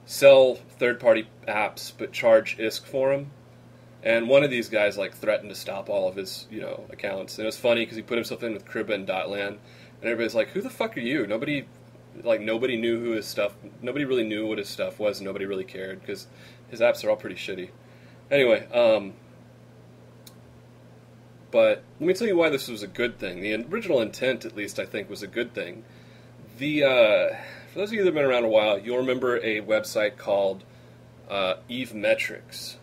sell third-party apps but charge ISK for them. And one of these guys like threatened to stop all of his, accounts. And it was funny because he put himself in with Cribba and Dotlan. And everybody's like, who the fuck are you? Nobody knew who his stuff, nobody really knew what his stuff was, and nobody really cared, because his apps are all pretty shitty. Anyway, but let me tell you why this was a good thing. The original intent, at least, I think, was a good thing. For those of you that have been around a while, you'll remember a website called Eve Metrics.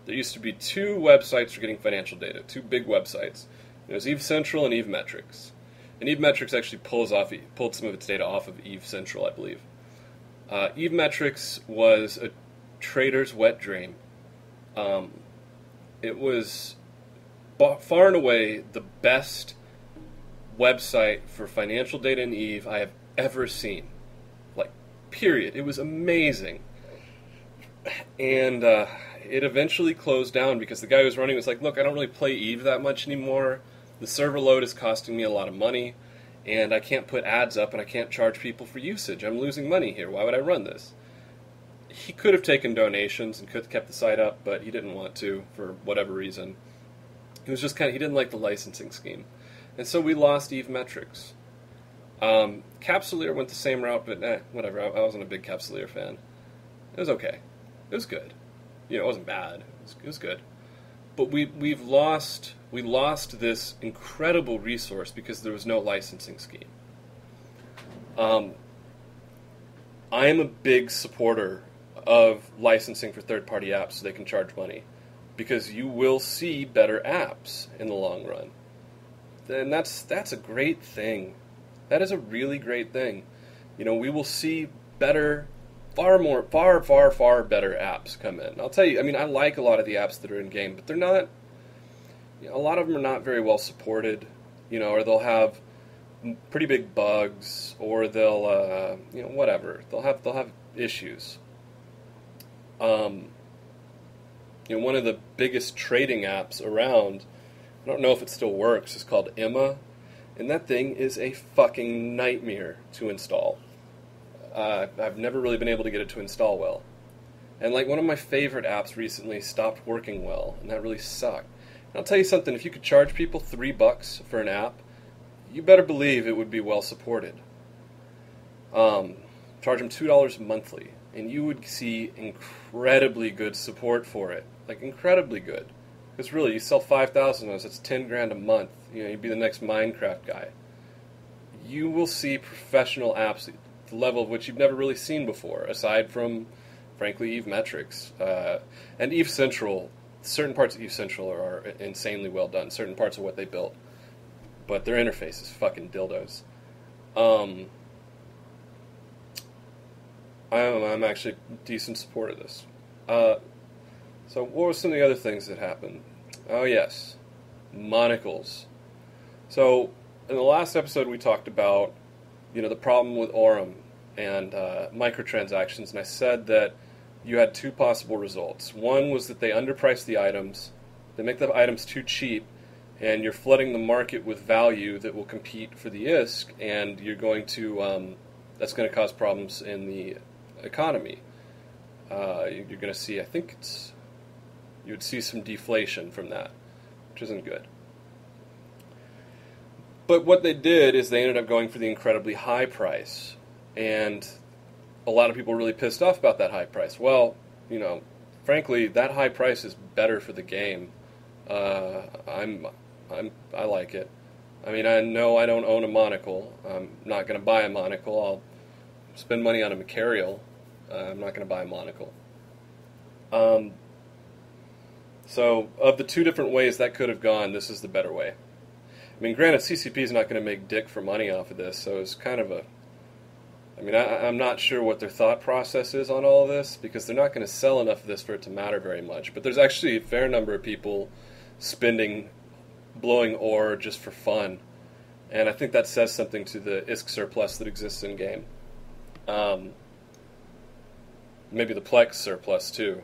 There used to be two websites for getting financial data, two big websites. It was Eve Central and Eve Metrics. And Eve Metrics actually pulled some of its data off of Eve Central, I believe. Eve Metrics was a trader's wet dream. It was far and away the best website for financial data in Eve I have ever seen. Like, period. It was amazing. And it eventually closed down because the guy who was running was like, look, I don't really play Eve that much anymore. The server load is costing me a lot of money, and I can't put ads up, and I can't charge people for usage. I'm losing money here. Why would I run this? He could have taken donations and could have kept the site up, but he didn't want to for whatever reason. He was just he didn't like the licensing scheme. And so we lost Eve Metrics. Capsuleer went the same route, but whatever. I wasn't a big Capsuleer fan. It was okay. It was good. It wasn't bad. It was good. But we lost this incredible resource because there was no licensing scheme. I am a big supporter of licensing for third-party apps so they can charge money, because you will see better apps in the long run. And that's a great thing. That is a really great thing. We will see better, far better apps come in. I'll tell you, I like a lot of the apps that are in game, but they're not, a lot of them are not very well supported, or they'll have pretty big bugs, or they'll, whatever. They'll have issues. One of the biggest trading apps around, I don't know if it still works, is called Emma, and that thing is a fucking nightmare to install. I've never really been able to get it to install well. And one of my favorite apps recently stopped working well, and that really sucked. And I'll tell you something, if you could charge people $3 for an app, you better believe it would be well supported. Charge them $2 monthly, and you would see incredibly good support for it. Incredibly good. Because really, you sell 5,000 of those, that's $10,000 a month. You'd be the next Minecraft guy. You will see professional apps at the level of which you've never really seen before, aside from, frankly, Eve Metrics. And Eve Central, certain parts of Eve Central are insanely well done, certain parts of what they built. But their interface is fucking dildos. I'm actually a decent supporter of this. So what were some of the other things that happened? Oh yes, monocles. So in the last episode we talked about, the problem with Aurum and microtransactions, and I said that you had two possible results. One was that they underprice the items, they make the items too cheap, and you're flooding the market with value that will compete for the ISK, and you're going to that's going to cause problems in the economy. You're going to see, I think you would see some deflation from that, which isn't good. But what they did is they ended up going for the incredibly high price, and a lot of people were really pissed off about that high price. Well, frankly, that high price is better for the game. I like it. I mean, I know I don't own a monocle. I'm not going to buy a monocle. I'll spend money on a Macarial. I'm not going to buy a monocle. So, of the two different ways that could have gone, this is the better way. I mean, granted, CCP is not going to make dick for money off of this, so it's kind of a... I mean, I'm not sure what their thought process is on all of this, because they're not going to sell enough of this for it to matter very much. But there's actually a fair number of people blowing ore just for fun. And I think that says something to the ISK surplus that exists in-game. Maybe the Plex surplus, too.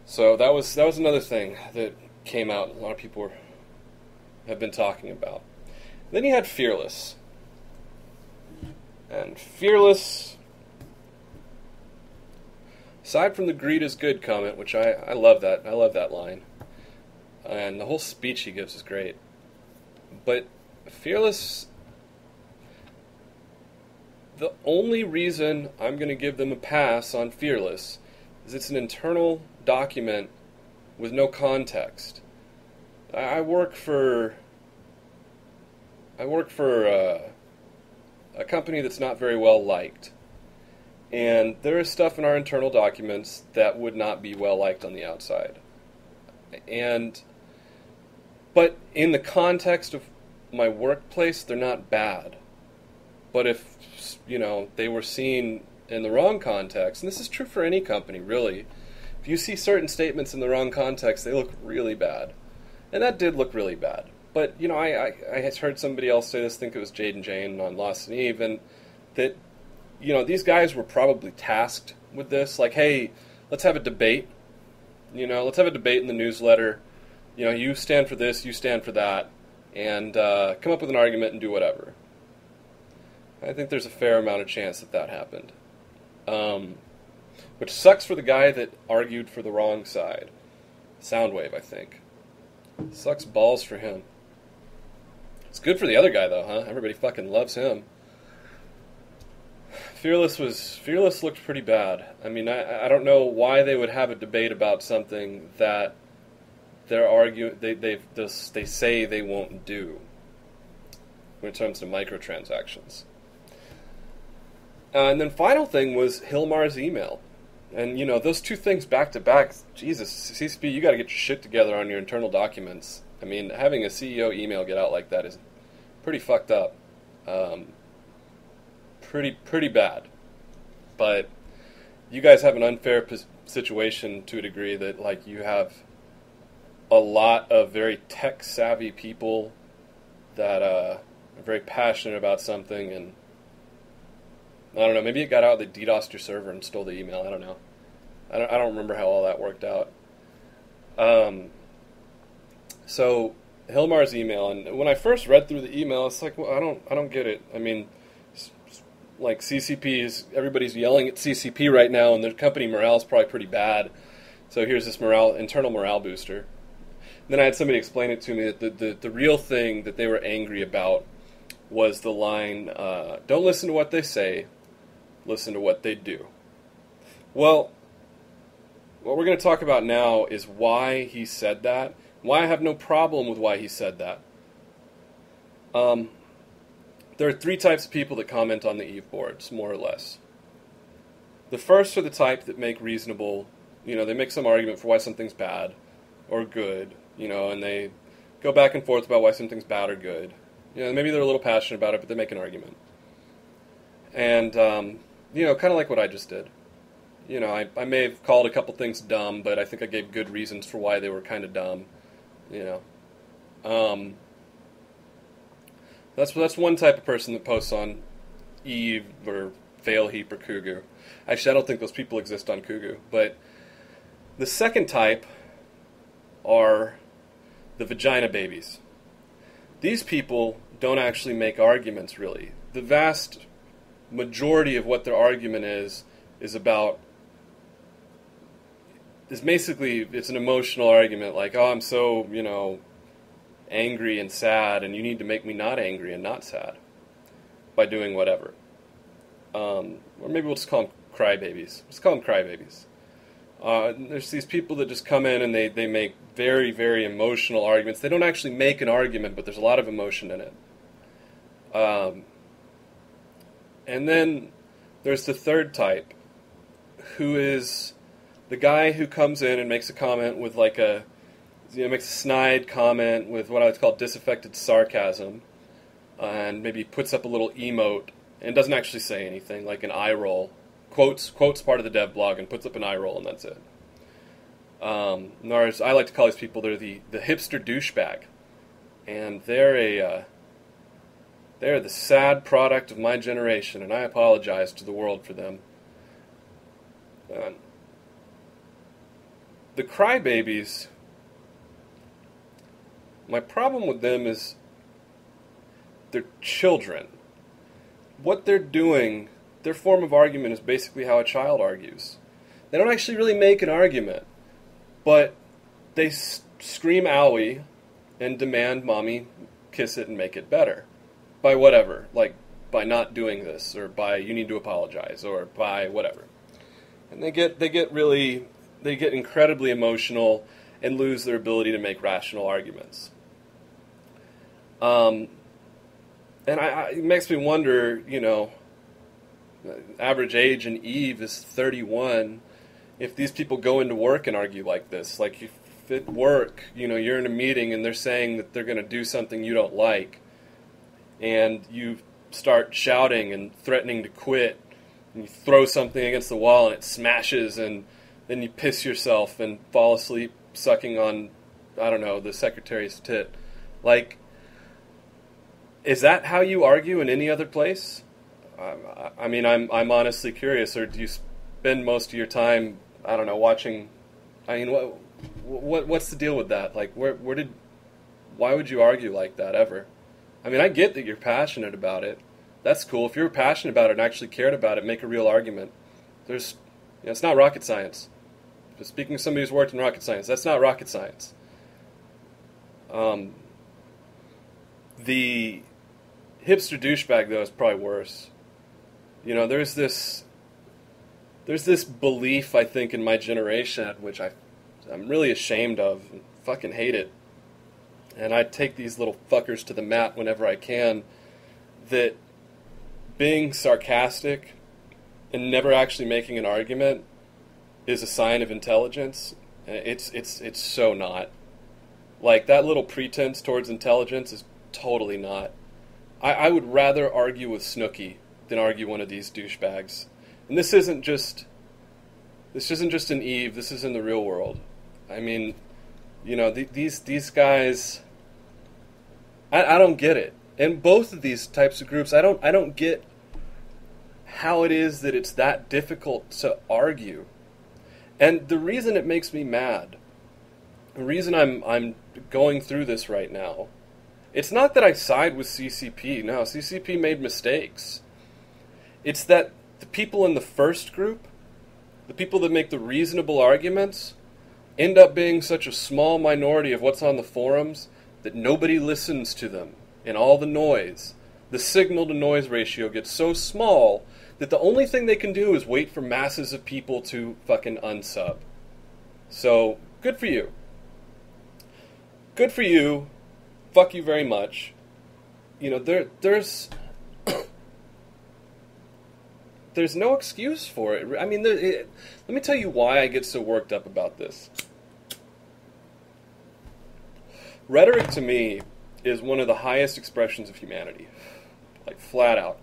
So that was another thing that came out. A lot of people have been talking about. Then you had Fearless. And Fearless, aside from the greed is good comment, which I love that. I love that line. And the whole speech he gives is great. But Fearless, the only reason I'm going to give them a pass on Fearless is it's an internal document with no context. I work for a company that's not very well liked, and there is stuff in our internal documents that would not be well liked on the outside. But in the context of my workplace, they're not bad. But if they were seen in the wrong context, and this is true for any company really, if you see certain statements in the wrong context, they look really bad. And that did look really bad. But, I had heard somebody else say this, I think it was Jade and Jane on Lost and Eve, and that, these guys were probably tasked with this. Like, hey, let's have a debate. Let's have a debate in the newsletter. You stand for this, you stand for that, and come up with an argument and do whatever. I think there's a fair amount of chance that happened. Which sucks for the guy that argued for the wrong side. Soundwave, I think. Sucks balls for him. It's good for the other guy, though, huh? Everybody fucking loves him. Fearless looked pretty bad. I mean, I don't know why they would have a debate about something that they're arguing they say they won't do when it comes to microtransactions. And then final thing was Hilmar's email. And, those two things back to back, Jesus, CCP, you got to get your shit together on your internal documents. I mean, having a CEO email get out like that is pretty fucked up. Pretty bad. But you guys have an unfair situation to a degree that, like, you have a lot of very tech-savvy people that are very passionate about something, and I don't know, maybe it got out, they DDoSed your server and stole the email, I don't know. I don't remember how all that worked out. So Hilmar's email, and when I first read through the email, it's like, well, I don't get it. I mean, like, everybody's yelling at CCP right now, and the company morale is probably pretty bad. So here's this internal morale booster. And then I had somebody explain it to me that the real thing that they were angry about was the line, don't listen to what they say, listen to what they do. Well, what we're going to talk about now is why he said that, why I have no problem with why he said that. There are three types of people that comment on the Eve boards, more or less. The first are the type that make reasonable, they make some argument for why something's bad or good, and they go back and forth about why something's bad or good. Maybe they're a little passionate about it, but they make an argument. And, kind of like what I just did. I may have called a couple things dumb, but I think I gave good reasons for why they were kind of dumb. That's one type of person that posts on Eve or Fail Heap or Kugu. Actually, I don't think those people exist on Kugu. But the second type are the vagina babies. These people don't actually make arguments, really. The vast majority of what their argument is basically, it's an emotional argument, like, oh, I'm so, angry and sad, and you need to make me not angry and not sad by doing whatever. Or maybe we'll just call them crybabies. Let's call them crybabies. There's these people that just come in and they make very, very emotional arguments. They don't actually make an argument, but there's a lot of emotion in it. And then there's the third type, who is the guy who comes in and makes a comment with makes a snide comment with what I would call disaffected sarcasm, and maybe puts up a little emote and doesn't actually say anything, like an eye roll, quotes part of the dev blog and puts up an eye roll, and that's it. Or as I like to call these people, they're the hipster douchebag, and they're the sad product of my generation, and I apologize to the world for them. The crybabies, my problem with them is they're children. What they're doing, their form of argument is basically how a child argues. They don't actually really make an argument, but they scream owie and demand mommy kiss it and make it better. By whatever, like by not doing this, or by you need to apologize, or by whatever. And they get incredibly emotional and lose their ability to make rational arguments. And it makes me wonder, average age in Eve is 31. If these people go into work and argue like this, like if at work, you're in a meeting and they're saying that they're going to do something you don't like, and you start shouting and threatening to quit, and you throw something against the wall and it smashes, and then you piss yourself and fall asleep sucking on, I don't know, the secretary's tit. Like, is that how you argue in any other place? I mean, I'm honestly curious. Or do you spend most of your time, I don't know, watching? I mean, what's the deal with that? Like, why would you argue like that ever? I mean, I get that you're passionate about it. That's cool. If you're passionate about it and actually cared about it, make a real argument. It's not rocket science. But speaking of somebody who's worked in rocket science, that's not rocket science. The hipster douchebag, though, is probably worse. There's this belief, I think, in my generation, which I'm really ashamed of and fucking hate it. And I take these little fuckers to the mat whenever I can, that being sarcastic and never actually making an argument is a sign of intelligence. It's so not. Like, that little pretense towards intelligence is totally not. I would rather argue with Snooki than argue one of these douchebags. And this isn't just an Eve, this is in the real world. I mean, these guys, I don't get it. In both of these types of groups, I don't get how it is that it's that difficult to argue. And the reason it makes me mad, the reason I'm going through this right now, it's not that I side with CCP. No, CCP made mistakes. It's that the people in the first group, the people that make the reasonable arguments, end up being such a small minority of what's on the forums that nobody listens to them. And all the noise, the signal-to-noise ratio gets so small that the only thing they can do is wait for masses of people to fucking unsub. So, good for you. Good for you. Fuck you very much. There's no excuse for it. I mean, let me tell you why I get so worked up about this. Rhetoric, to me, is one of the highest expressions of humanity. Like, flat out.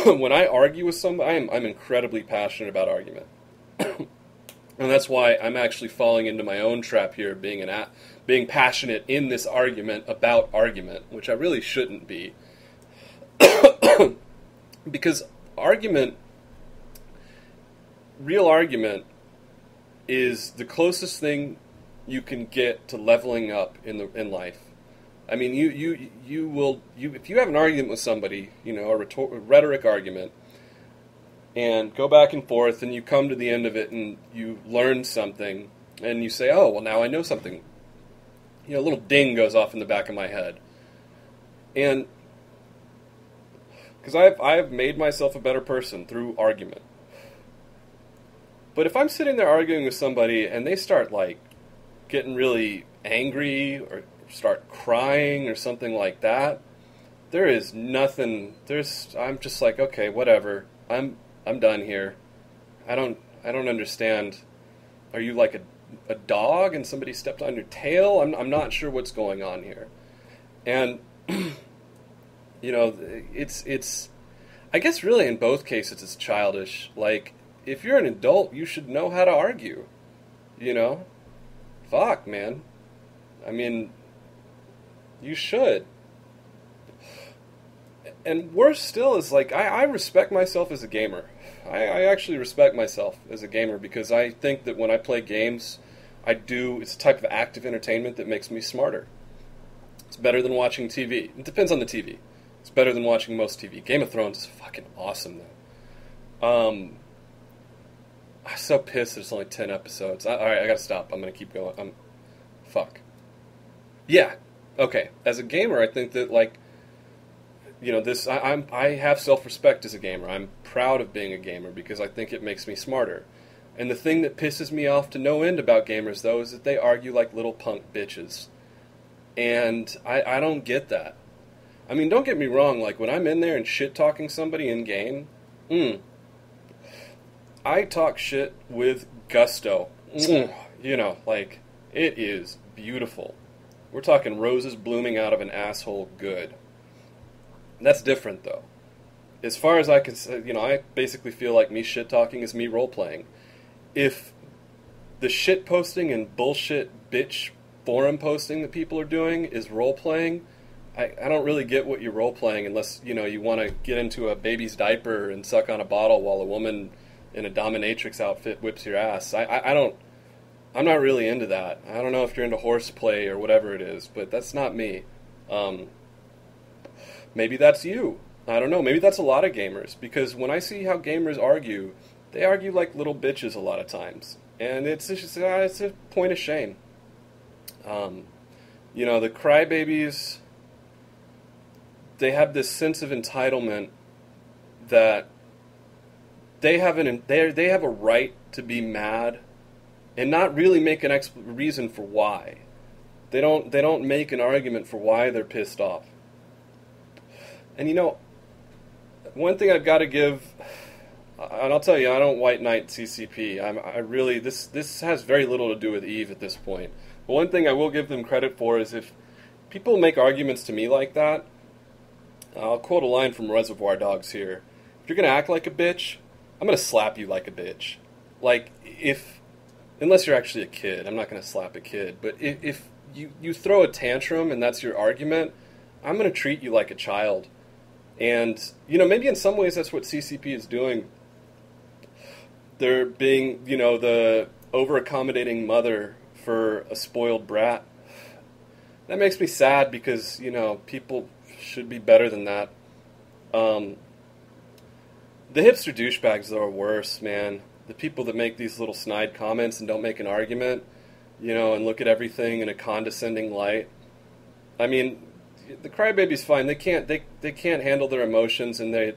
When I argue with somebody, I'm incredibly passionate about argument. And that's why I'm actually falling into my own trap here, being passionate in this argument about argument, which I really shouldn't be. Because argument, real argument, is the closest thing you can get to leveling up in life. I mean, you will if you have an argument with somebody, a rhetoric argument, and go back and forth, and you come to the end of it, and you learn something, and you say, "Oh, well, now I know something." A little ding goes off in the back of my head, and because I've made myself a better person through argument. But if I'm sitting there arguing with somebody and they start like getting really angry or start crying or something like that, there is nothing. I'm just like, okay, whatever. I'm done here. I don't understand. Are you like a dog and somebody stepped on your tail? I'm not sure what's going on here. And it's I guess really in both cases it's childish. Like, if you're an adult, you should know how to argue. Fuck, man. I mean, you should. And worse still is, like, I respect myself as a gamer. I actually respect myself as a gamer because I think that when I play games, it's a type of active entertainment that makes me smarter. It's better than watching TV. It depends on the TV. It's better than watching most TV. Game of Thrones is fucking awesome, though. I'm so pissed there's only 10 episodes. Alright, I gotta stop. I'm gonna keep going. Fuck. Yeah. Okay. As a gamer, I think that, like, I have self-respect as a gamer. I'm proud of being a gamer because I think it makes me smarter. And the thing that pisses me off to no end about gamers, though, is that they argue like little punk bitches. And I don't get that. I mean, don't get me wrong, like, when I'm in there and shit-talking somebody in-game, I talk shit with gusto. Like, it is beautiful. We're talking roses blooming out of an asshole good. That's different, though. As far as I can say, I basically feel like me shit-talking is me role-playing. If the shit-posting and bullshit bitch forum posting that people are doing is role-playing, I don't really get what you're role-playing unless, you want to get into a baby's diaper and suck on a bottle while a woman in a dominatrix outfit whips your ass. I'm not really into that. I don't know if you're into horseplay or whatever it is, but that's not me. Maybe that's you. I don't know. Maybe that's a lot of gamers, because when I see how gamers argue, they argue like little bitches a lot of times. And it's a point of shame. The crybabies, they have this sense of entitlement that they have a right to be mad and not really make an reason for why. They don't make an argument for why they're pissed off. And one thing I've got to give, and I'll tell you, I don't white knight CCP. I really this has very little to do with Eve at this point. But one thing I will give them credit for is if people make arguments to me like that, I'll quote a line from Reservoir Dogs here. If you're gonna act like a bitch, I'm gonna slap you like a bitch. Like, unless you're actually a kid, I'm not gonna slap a kid. But if you throw a tantrum and that's your argument, I'm gonna treat you like a child. And, maybe in some ways that's what CCP is doing. They're being, the over-accommodating mother for a spoiled brat. That makes me sad because, people should be better than that. The hipster douchebags, though, are worse, man. The people that make these little snide comments and don't make an argument, and look at everything in a condescending light. I mean, the crybaby's fine. They can't handle their emotions, and they're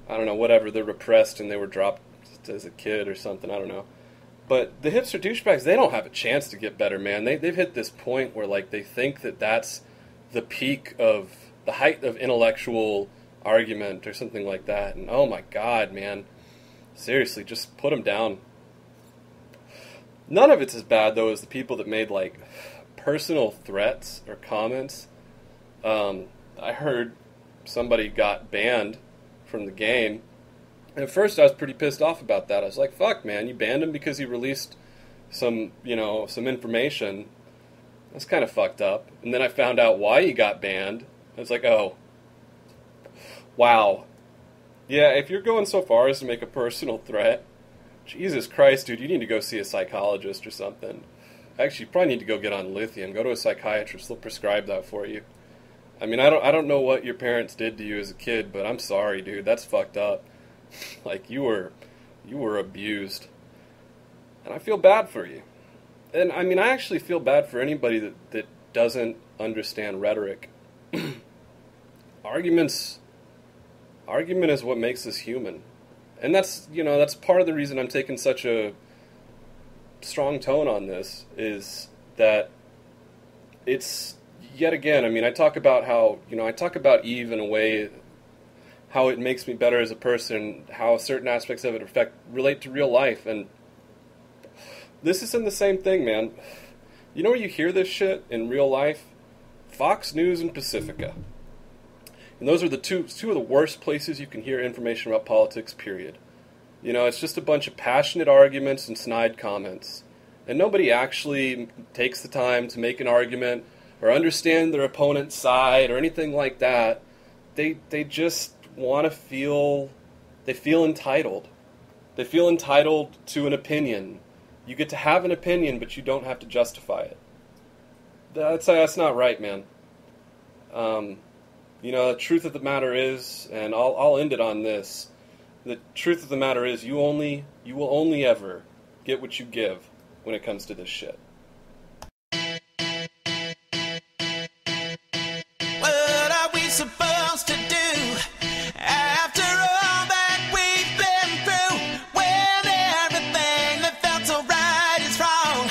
I don't know, whatever. They're repressed, and they were dropped as a kid or something. I don't know. But the hipster douchebags, they don't have a chance to get better, man. They've hit this point where, like, they think that that's the peak of the height of intellectual argument or something like that. And oh my God, man, seriously, just put them down. None of it's as bad though as the people that made like personal threats or comments. I heard somebody got banned from the game. And at first I was pretty pissed off about that. I was like, fuck, man, you banned him because he released some information. That's kind of fucked up. And then I found out why he got banned. I was like, oh, wow. Yeah, if you're going so far as to make a personal threat, Jesus Christ, dude, you need to go see a psychologist or something. Actually, you probably need to go get on lithium. Go to a psychiatrist. They'll prescribe that for you. I mean, I don't know what your parents did to you as a kid, but I'm sorry, dude. That's fucked up. Like, you were abused. And I feel bad for you. And, I mean, I actually feel bad for anybody that doesn't understand rhetoric. Argument is what makes us human. And that's part of the reason I'm taking such a strong tone on this, is that it's, yet again, I mean, I talk about Eve in a way, how it makes me better as a person, how certain aspects of it relate to real life, and this isn't the same thing, man. You know where you hear this shit in real life? Fox News and Pacifica. And those are the two of the worst places you can hear information about politics, period. You know, it's just a bunch of passionate arguments and snide comments. And nobody actually takes the time to make an argument or understand their opponent's side or anything like that. They just want to feel entitled. They feel entitled to an opinion. You get to have an opinion, but you don't have to justify it. That's not right, man. You know, the truth of the matter is, and I'll end it on this. The truth of the matter is, you will only ever get what you give when it comes to this shit. What are we supposed to do after all that we've been through? When everything that felt so right is wrong,